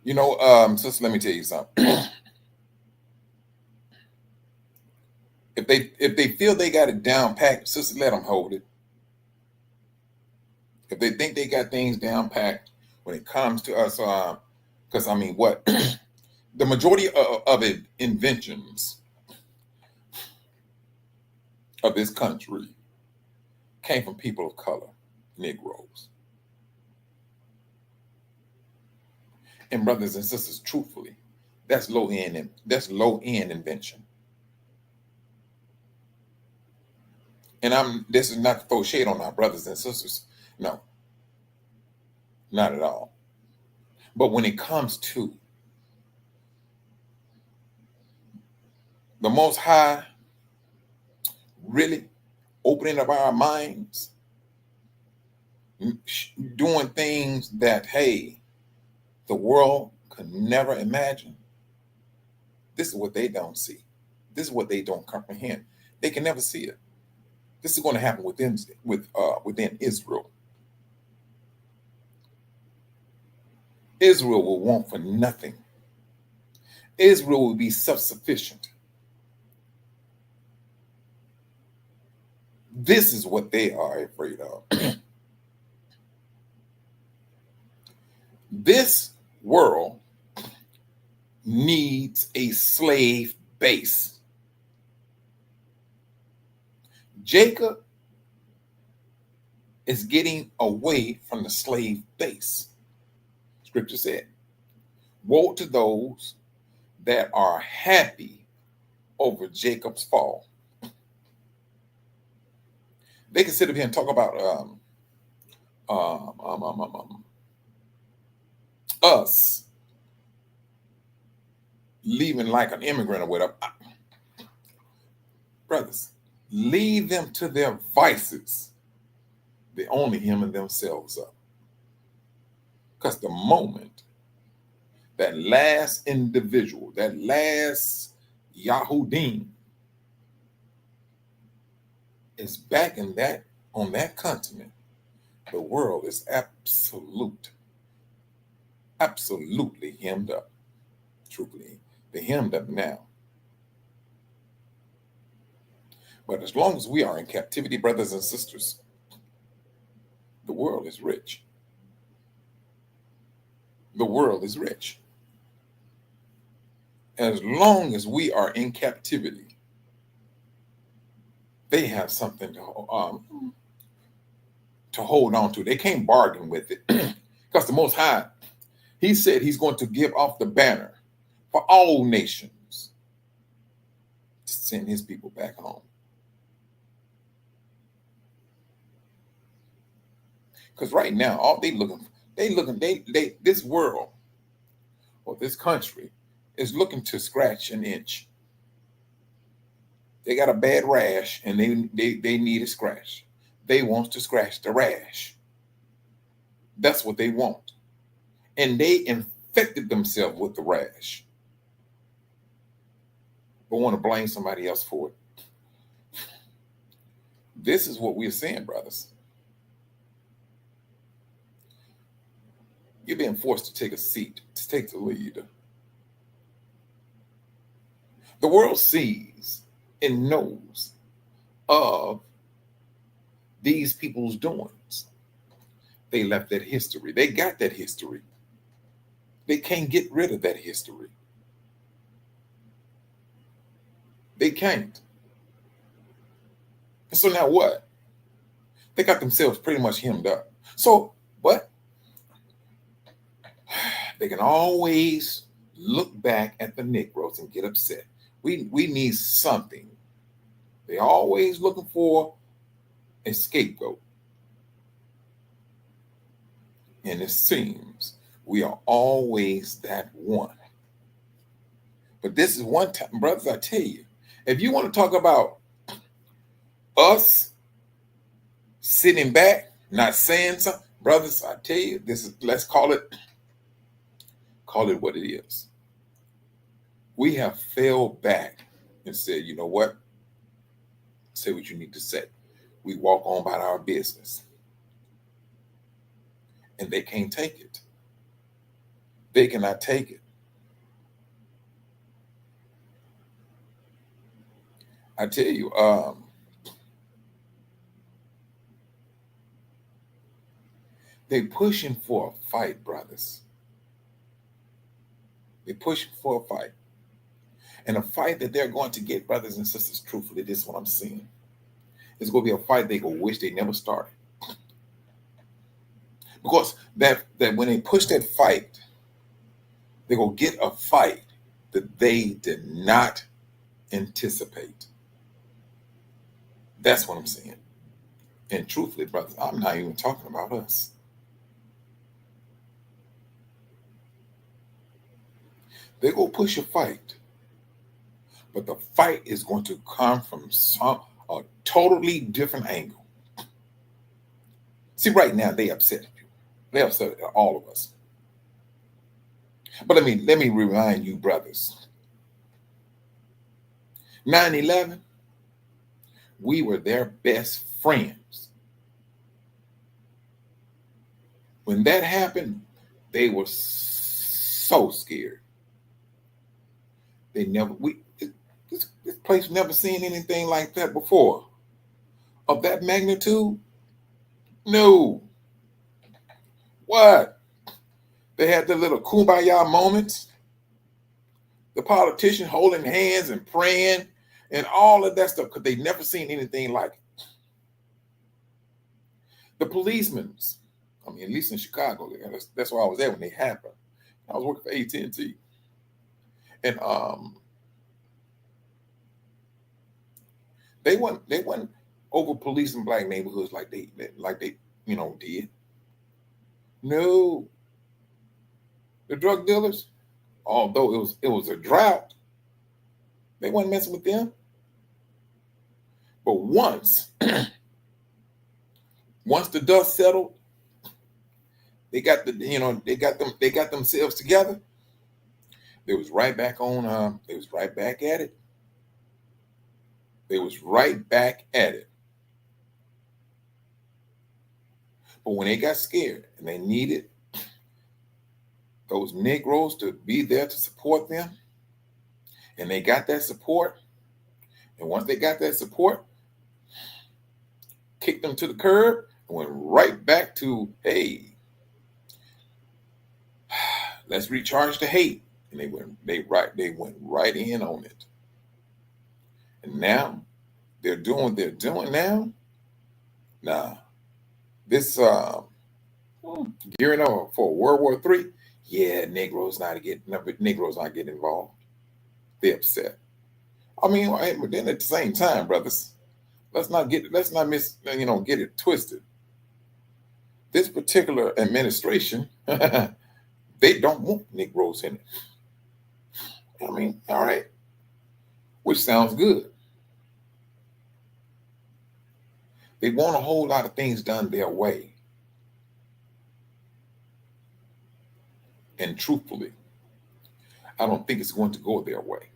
You know, sister, let me tell you something. If they feel they got it down packed, sister, let them hold it. If they think they got things down packed when it comes to us, because what the majority of inventions of this country came from people of color, Negroes. And brothers and sisters, truthfully, that's low end invention. And this is not to throw shade on our brothers and sisters. No, not at all. But when it comes to the Most High really opening up our minds, doing things that, hey, the world could never imagine. This is what they don't see. This is what they don't comprehend. They can never see it. This is going to happen within Israel. Israel will want for nothing. Israel will be self-sufficient. This is what they are afraid of. This world needs a slave base. Jacob is getting away from the slave base. Scripture said, woe to those that are happy over Jacob's fall. They can sit up here and talk about us leaving like an immigrant or whatever. Brothers, leave them to their vices. They only hemming themselves up. Because the moment that last individual, that last Yahudim is back in that on that continent, the world is absolutely hemmed up. Truthfully, they're hemmed up now. But as long as we are in captivity, brothers and sisters, the world is rich. The world is rich. As long as we are in captivity, they have something to hold on to. They can't bargain with it. Because the Most High, he said he's going to give off the banner for all nations to send his people back home. Because right now, all this world or this country is looking to scratch an inch. They got a bad rash and they need a scratch. They want to scratch the rash. That's what they want. And they infected themselves with the rash, but want to blame somebody else for it. This is what we're saying, brothers. You're being forced to take a seat, to take the lead. The world sees and knows of these people's doings. They left that history. They got that history. They can't get rid of that history. They can't. And so now what? They got themselves pretty much hemmed up. So what? They can always look back at the Negroes and get upset. We need something. They're always looking for a scapegoat. And it seems we are always that one. But this is one time, brothers, I tell you, if you want to talk about us sitting back, not saying something, brothers, I tell you, let's call it what it is. We have fell back and said, you know what? Say what you need to say. We walk on about our business. And they can't take it. They cannot take it. I tell you, they're pushing for a fight, brothers. They're pushing for a fight. And a fight that they're going to get, brothers and sisters, truthfully, this is what I'm seeing. It's going to be a fight they going to wish they never started. Because that when they push that fight, they're going to get a fight that they did not anticipate. That's what I'm saying. And truthfully, brothers, I'm not even talking about us. They're going to push a fight. But the fight is going to come from a totally different angle. See, right now, they upset you. They upset all of us. But let me remind you, brothers. 9/11, we were their best friends. When that happened, they were so scared. This place never seen anything like that before. Of that magnitude? No. What? They had the little kumbaya moments. The politicians holding hands and praying and all of that stuff because they never seen anything like it. The policemen, at least in Chicago, that's where I was at when they happened. I was working for AT&T. And they went over policing black neighborhoods like they did. No. The drug dealers, although it was a drought, they weren't messing with them. But once the dust settled, they got they got themselves together. They was right back on. They was right back at it. They was right back at it. But when they got scared and they needed those Negroes to be there to support them, and they got that support, and once they got that support, kicked them to the curb and went right back to, hey, let's recharge the hate. And they went right in on it. And now they're doing what they're doing now. Nah, this gearing up for World War III. Yeah, Negroes not getting involved. They're upset. I mean, but then at the same time, brothers, let's not get it twisted. This particular administration, they don't want Negroes in it. I mean, all right, which sounds good. They want a whole lot of things done their way. And truthfully, I don't think it's going to go their way.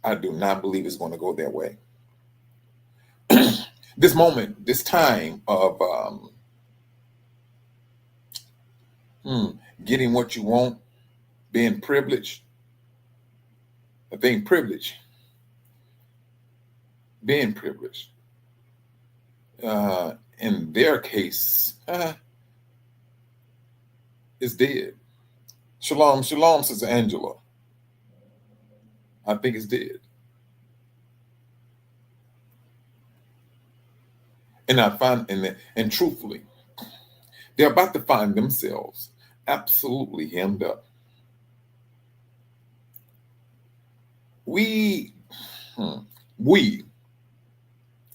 I do not believe it's going to go their way. This time of getting what you want, being privileged. I think being privileged, in their case, is dead. Shalom, Sister Angela. I think it's dead. And truthfully, they're about to find themselves absolutely hemmed up. We,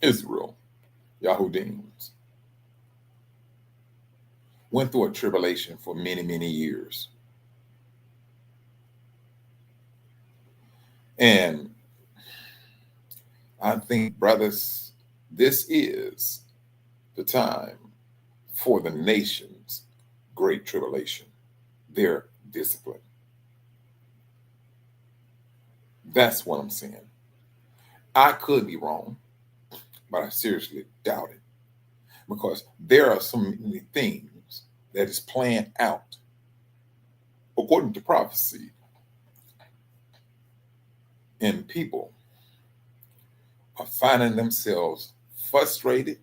Israel, Yahudims, went through a tribulation for many, many years. And I think, brothers, this is the time for the nation's great tribulation, their discipline. That's what I'm saying. I could be wrong, but I seriously doubt it, because there are so many things that is planned out according to prophecy, and people are finding themselves frustrated,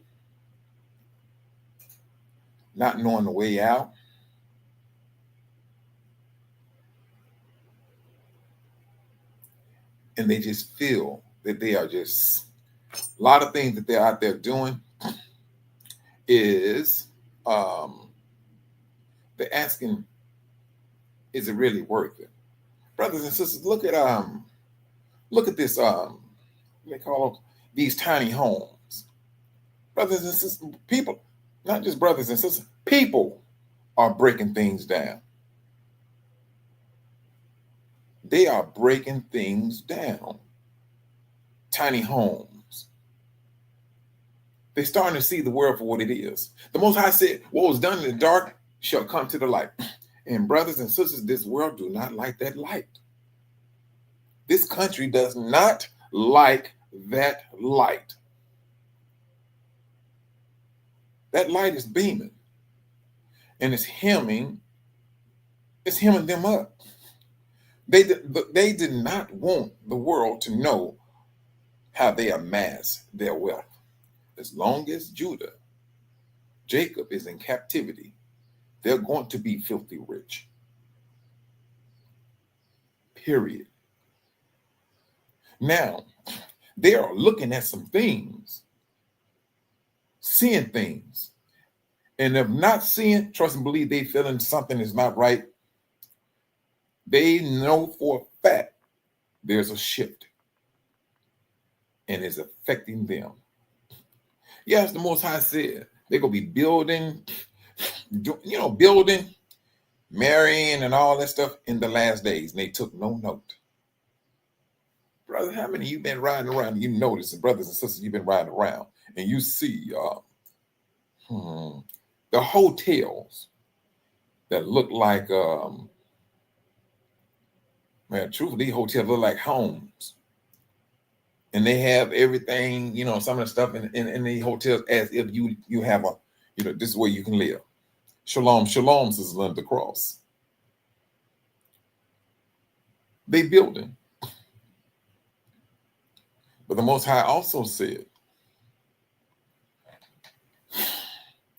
not knowing the way out. And they just feel that they are just, a lot of things that they're out there doing is they're asking, is it really worth it? Brothers and sisters, look at this, they call them these tiny homes. Brothers and sisters, people, not just brothers and sisters, people are breaking things down. They are breaking things down. Tiny homes. They're starting to see the world for what it is. The Most High said, what was done in the dark shall come to the light. And brothers and sisters, this world do not like that light. This country does not like that light. That light is beaming. And it's hemming them up. They did not want the world to know how they amass their wealth. As long as Jacob is in captivity, they're going to be filthy rich. Period. Now, they are looking at some things, seeing things, and if not seeing, trust and believe they feeling something is not right. They know for a fact there's a shift and it's affecting them. Yes, the Most High said they're going to be building, marrying and all that stuff in the last days, and they took no note. Brother, how many of you been riding around? You notice, and brothers and sisters, you've been riding around, and you see the hotels that look like, man, truthfully, these hotels look like homes. And they have everything, some of the stuff in the hotels as if you have this is where you can live. Shalom, shalom, says Linda Cross. They building. But the Most High also said,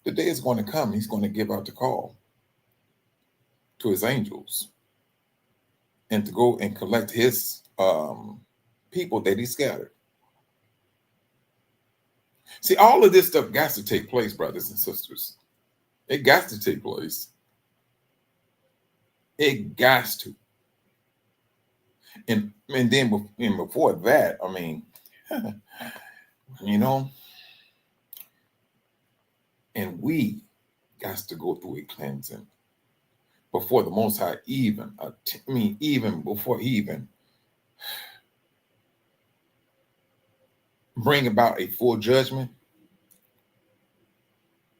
the day is going to come, he's going to give out the call to his angels and to go and collect his people that he scattered. See, all of this stuff got to take place, brothers and sisters. It got to take place. It got to. And then before that, I mean, and we got to go through a cleansing before the Most High even before he even bring about a full judgment.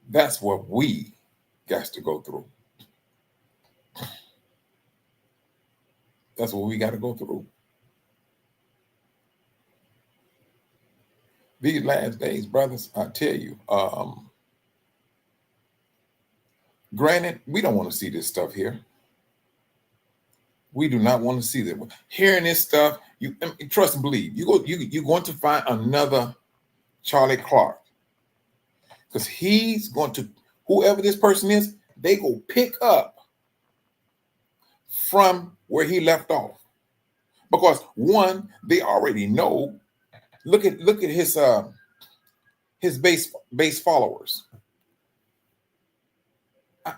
That's what we got to go through. That's what we got to go through. These last days, brothers, I tell you, granted, we don't want to see this stuff here. We do not want to see that. Hearing this stuff, you trust and believe. You're going to find another Charlie Clark. Because he's going to, whoever this person is, they go pick up from where he left off. Because one, they already know. Look at his base followers.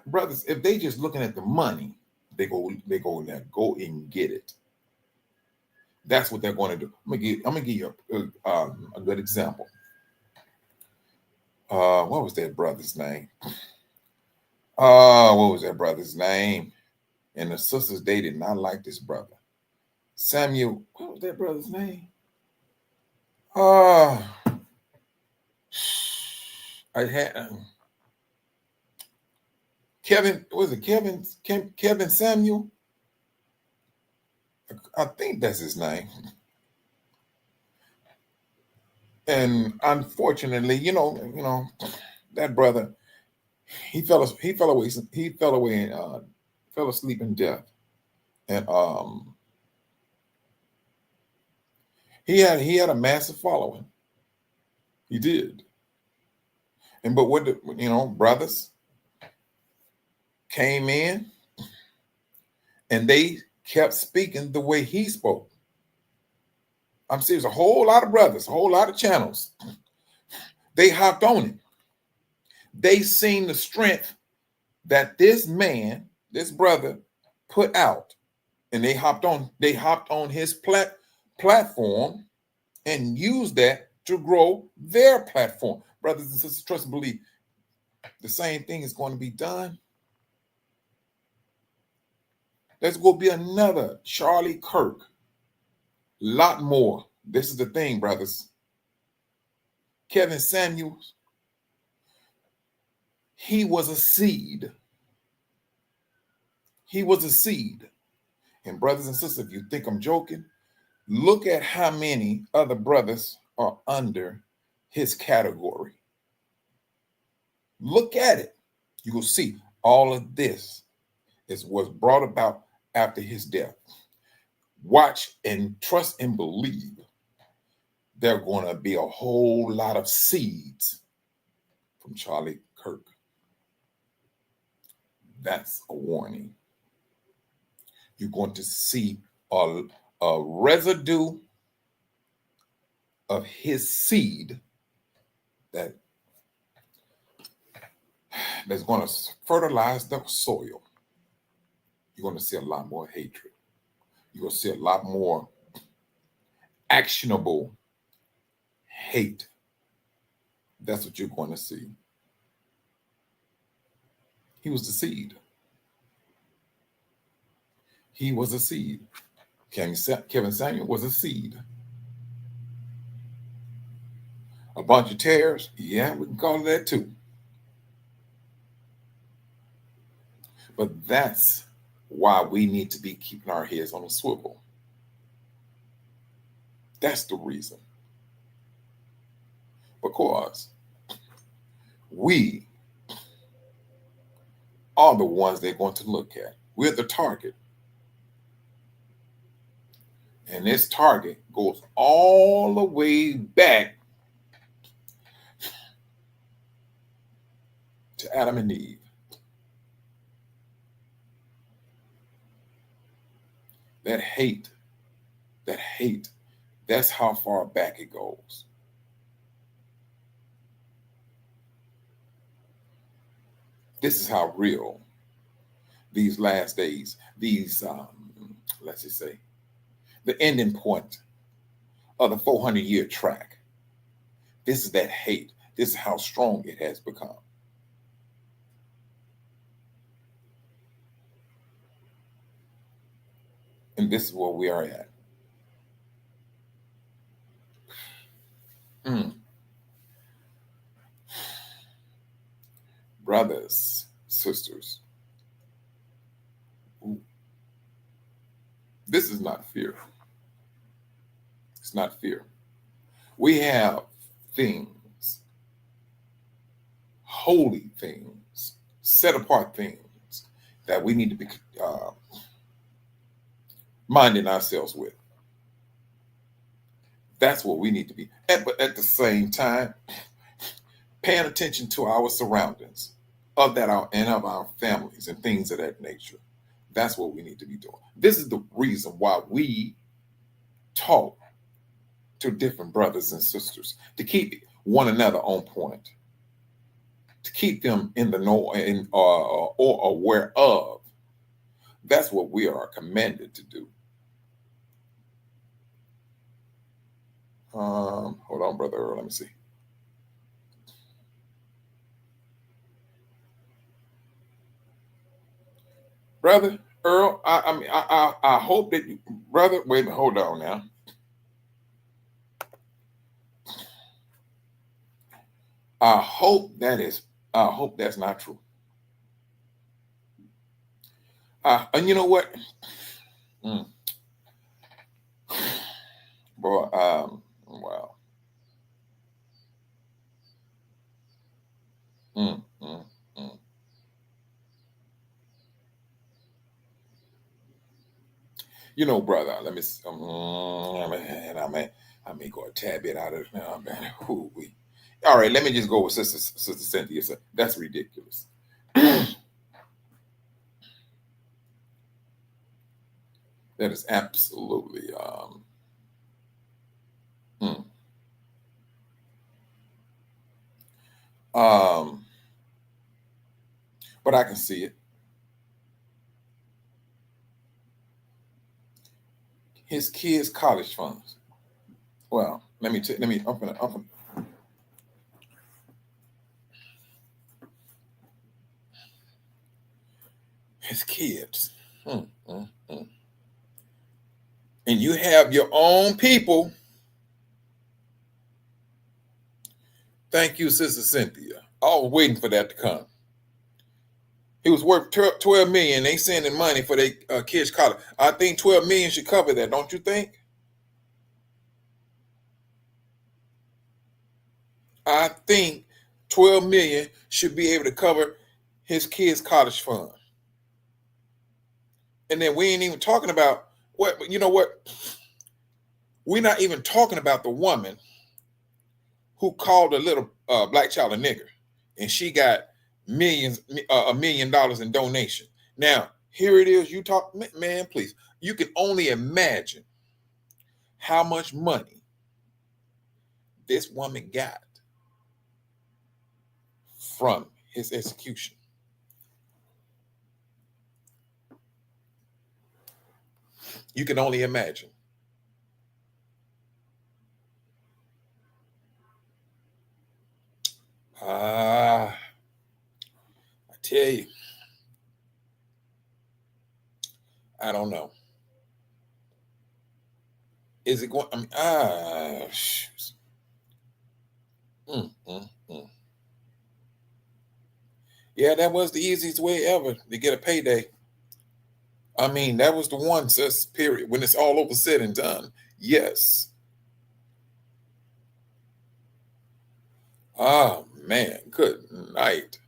Brothers, if they just looking at the money, they go there, go and get it. That's what they're going to do. I'm gonna give you a good example. What was that brother's name? What was that brother's name? And the sisters, they did not like this brother. Samuel, what was that brother's name? I had Kevin, was it Kevin Samuel? I think that's his name. And unfortunately, that brother, he fell asleep in death. And he had a massive following. He did. And but brothers came in and they kept speaking the way he spoke. I'm serious, a whole lot of brothers, a whole lot of channels. They hopped on it. They seen the strength that this brother put out, and they hopped on his platform and used that to grow their platform. Brothers and sisters, trust and believe, the same thing is going to be done. There's going to be another Charlie Kirk. Lot more. This is the thing, brothers. Kevin Samuels, he was a seed. He was a seed. And brothers and sisters, if you think I'm joking, look at how many other brothers are under his category. Look at it. You will see all of this was brought about after his death. Watch and trust and believe there are going to be a whole lot of seeds from Charlie Kirk. That's a warning. You're going to see a residue of his seed that's going to fertilize the soil. You're going to see a lot more hatred. You're going to see a lot more actionable hate. That's what you're going to see. He was the seed. He was a seed. Kevin Samuel was a seed. A bunch of tares? Yeah, we can call it that too. But that's why we need to be keeping our heads on a swivel. That's the reason. Because we are the ones they're going to look at. We're the target. And this target goes all the way back to Adam and Eve. That hate, that's how far back it goes. This is how real these last days, let's just say, the ending point of the 400-year track. This is that hate. This is how strong it has become. And this is where we are at. Brothers, sisters, this is not fear. It's not fear. We have things, holy things, set apart things that we need to be minding ourselves with. That's what we need to be. But at the same time, paying attention to our surroundings of our families and things of that nature. That's what we need to be doing. This is the reason why we talk to different brothers and sisters, to keep one another on point, to keep them in the know or aware of. That's what we are commanded to do. Hold on, Brother Earl. Let me see. Brother Earl, I hope that you, brother, wait a minute, hold on now. I hope that's not true. And you know what? Boy, wow. You know, brother, let me. I may go a tad bit out of it now, man. All right, let me just go with Sister Cynthia. That's ridiculous. That is absolutely. But I can see it. His kids' college funds. Well, I'm gonna. His kids. And you have your own people. Thank you, Sister Cynthia. I was waiting for that to come. He was worth 12 million. They sending money for their kids' college. I think 12 million should cover that, don't you think? I think 12 million should be able to cover his kids' college fund. And then we ain't even talking about what, you know what? We're not even talking about the woman who called a little black child a nigger, and she got $1 million in donation. Now, here it is. You talk, man, please. You can only imagine how much money this woman got from his execution. You can only imagine. I tell you, I don't know. Is it going? I mean, shoot. Mm, mm, mm. Yeah, that was the easiest way ever to get a payday. I mean, that was the one, sis, period. When it's all over said and done, yes. Oh, man, good night.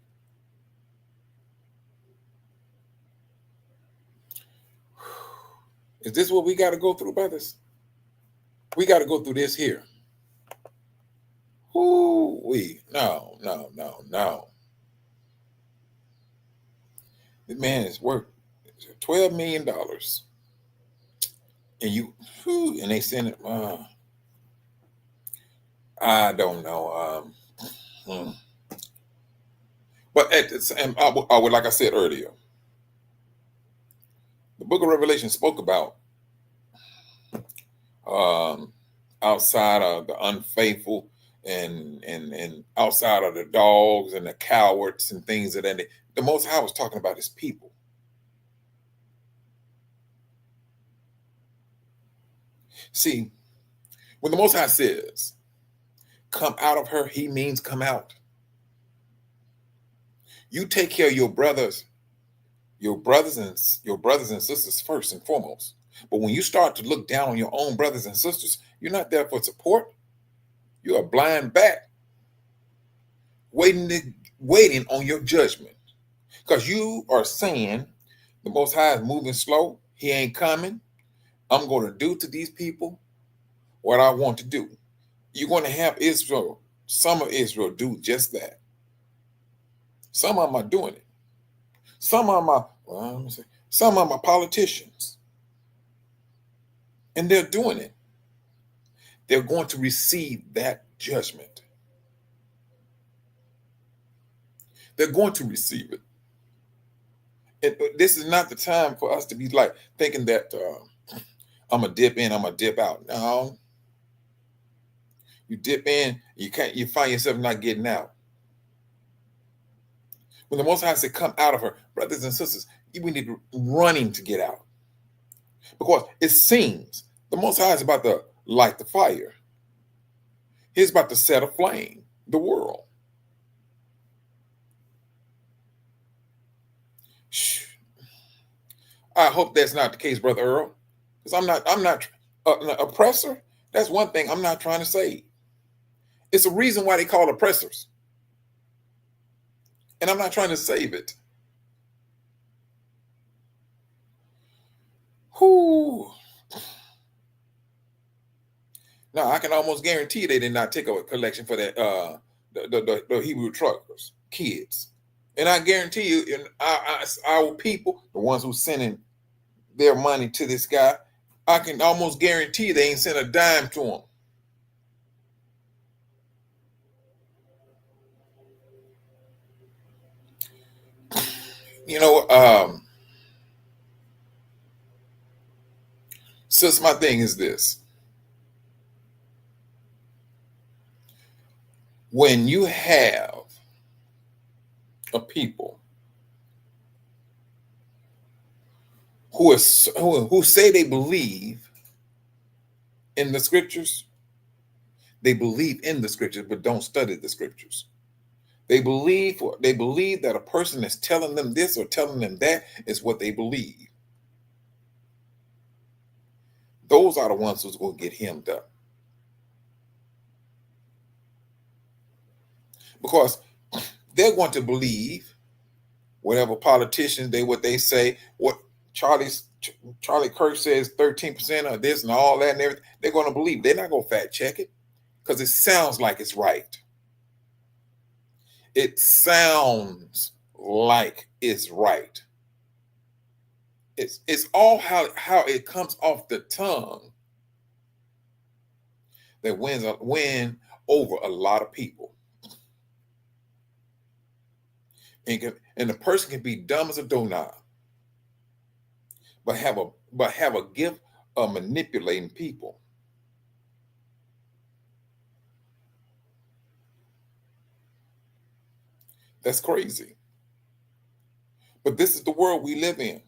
Is this what we got to go through, brothers? We got to go through this here. Ooh, no, no, no, no. The man is worth $12 million, and and they send it. I don't know. Hmm. But at the same, I would, like I said earlier, the Book of Revelation spoke about um, outside of the unfaithful and outside of the dogs and the cowards and things of that. The Most High was talking about his people. See, when the Most High says, "Come out of her," he means come out. You take care of your brothers and sisters first and foremost. But when you start to look down on your own brothers and sisters, you're not there for support. You're a blind bat waiting on your judgment. Because you are saying the Most High is moving slow. He ain't coming. I'm going to do to these people what I want to do. You're going to have Israel, some of Israel, do just that. Some of them are doing it. Some of them are, well, let me say, some of them are politicians. And they're doing it. They're going to receive that judgment. They're going to receive it. This is not the time for us to be like thinking that I'm gonna dip in, I'm gonna dip out. No, you dip in, you find yourself not getting out. When the Most High said, "Come out of her," brothers and sisters, we need running to get out, because it seems the Most High is about to light the fire. He's about to set aflame the world. Shh. I hope that's not the case, Brother Earl, because I'm not an oppressor. That's one thing I'm not trying to say. It's a reason why they call oppressors, and I'm not trying to save it. Whoo. Now I can almost guarantee they did not take a collection for that the Hebrew truckers kids, and I guarantee you, in our people, the ones who sending their money to this guy, I can almost guarantee they ain't sent a dime to him. You know, sis, my thing is this: when you have a people who say they believe in the scriptures, they believe in the scriptures but don't study the scriptures. They believe that a person is telling them this or telling them that is what they believe. Those are the ones who's going to get hemmed up, because they're going to believe whatever politicians what they say, what Charlie Kirk says 13% of this and all that and everything. They're going to believe. They're not going to fact check it because it sounds like it's right. It sounds like it's right. It's all how it comes off the tongue that win over a lot of people. And the person can be dumb as a doorknob, but have a gift of manipulating people. That's crazy. But this is the world we live in.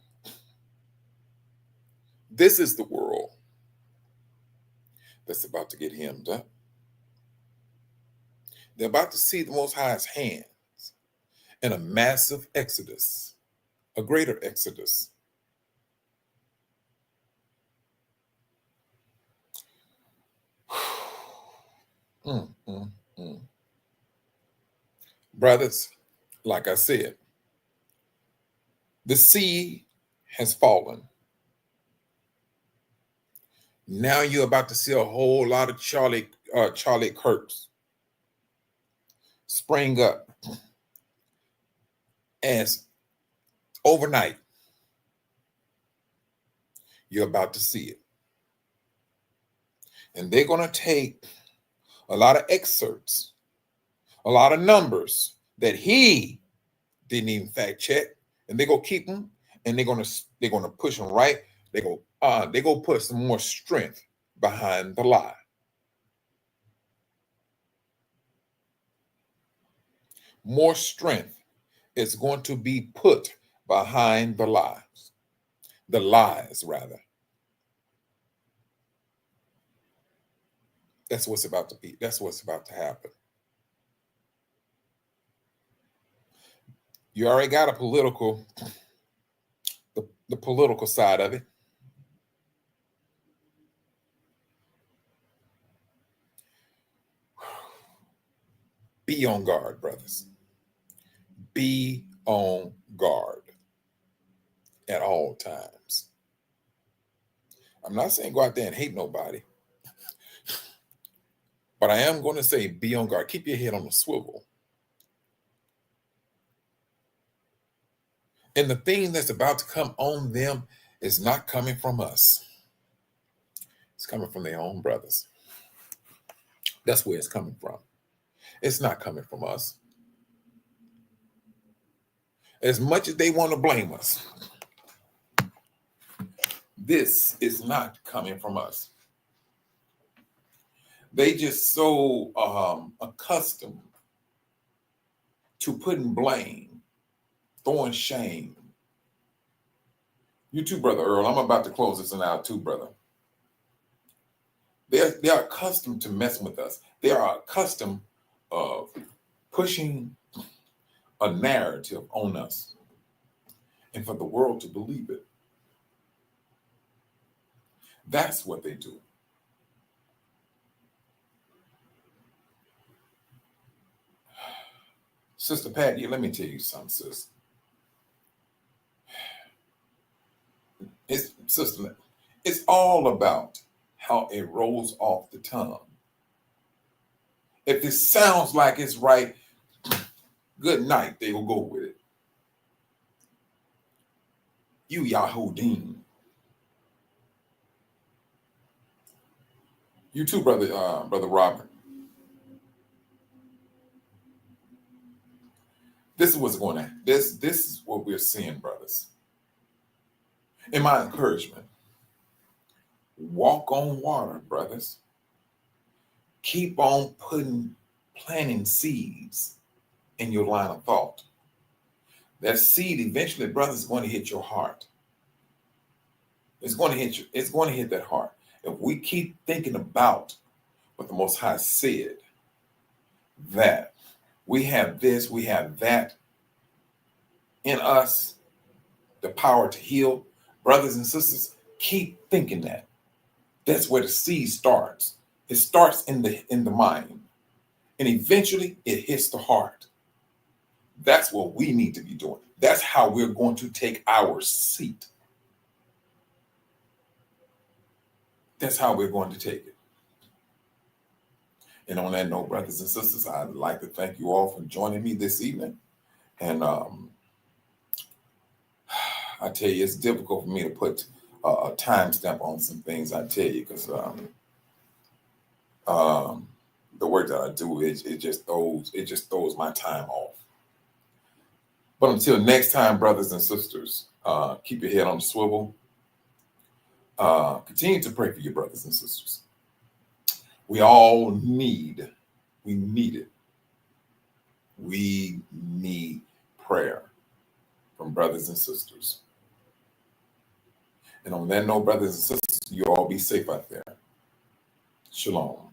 This is the world that's about to get hemmed up. They're about to see the Most High's hands in a massive exodus, a greater exodus. Mm, mm, mm. Brothers, like I said, the sea has fallen. Now you're about to see a whole lot of Charlie Kirks spring up as overnight. You're about to see it. And they're going to take a lot of excerpts, a lot of numbers that he didn't even fact check, and they're going to keep them, and they're going to push them right. They go put some more strength behind the lie. More strength is going to be put behind the lies. The lies, rather. That's what's about to be. That's what's about to happen. You already got a political, the political side of it. Be on guard, brothers. Be on guard at all times. I'm not saying go out there and hate nobody, but I am going to say be on guard. Keep your head on the swivel. And the thing that's about to come on them is not coming from us. It's coming from their own brothers. That's where it's coming from. It's not coming from us. As much as they want to blame us, this is not coming from us. They just so accustomed to putting blame, throwing shame. You too, Brother Earl. I'm about to close this one out too, brother. They are accustomed to messing with us. They are accustomed of pushing a narrative on us and for the world to believe it. That's what they do. Sister Pat, let me tell you something, sis. It's all about how it rolls off the tongue. If it sounds like it's right, good night, they will go with it. You Yahudim. You too, brother Robert. This is what's going on. This is what we're seeing, brothers. In my encouragement, walk on water, brothers. Keep on planting seeds in your line of thought. That seed eventually, brothers, is going to hit your heart. It's going to hit you. It's going to hit that heart. If we keep thinking about what the Most High said, that we have this, we have that in us, the power to heal, brothers and sisters, keep thinking that. That's where the seed starts. It starts in the mind, and eventually it hits the heart. That's what we need to be doing. That's how we're going to take our seat. That's how we're going to take it. And on that note, brothers and sisters, I'd like to thank you all for joining me this evening. And I tell you, it's difficult for me to put a timestamp on some things. I tell you, because the work that I do, it just throws my time off. But until next time, brothers and sisters, keep your head on the swivel. Continue to pray for your brothers and sisters. We all need it. We need prayer from brothers and sisters. And on that note, brothers and sisters, you all be safe out there. Shalom.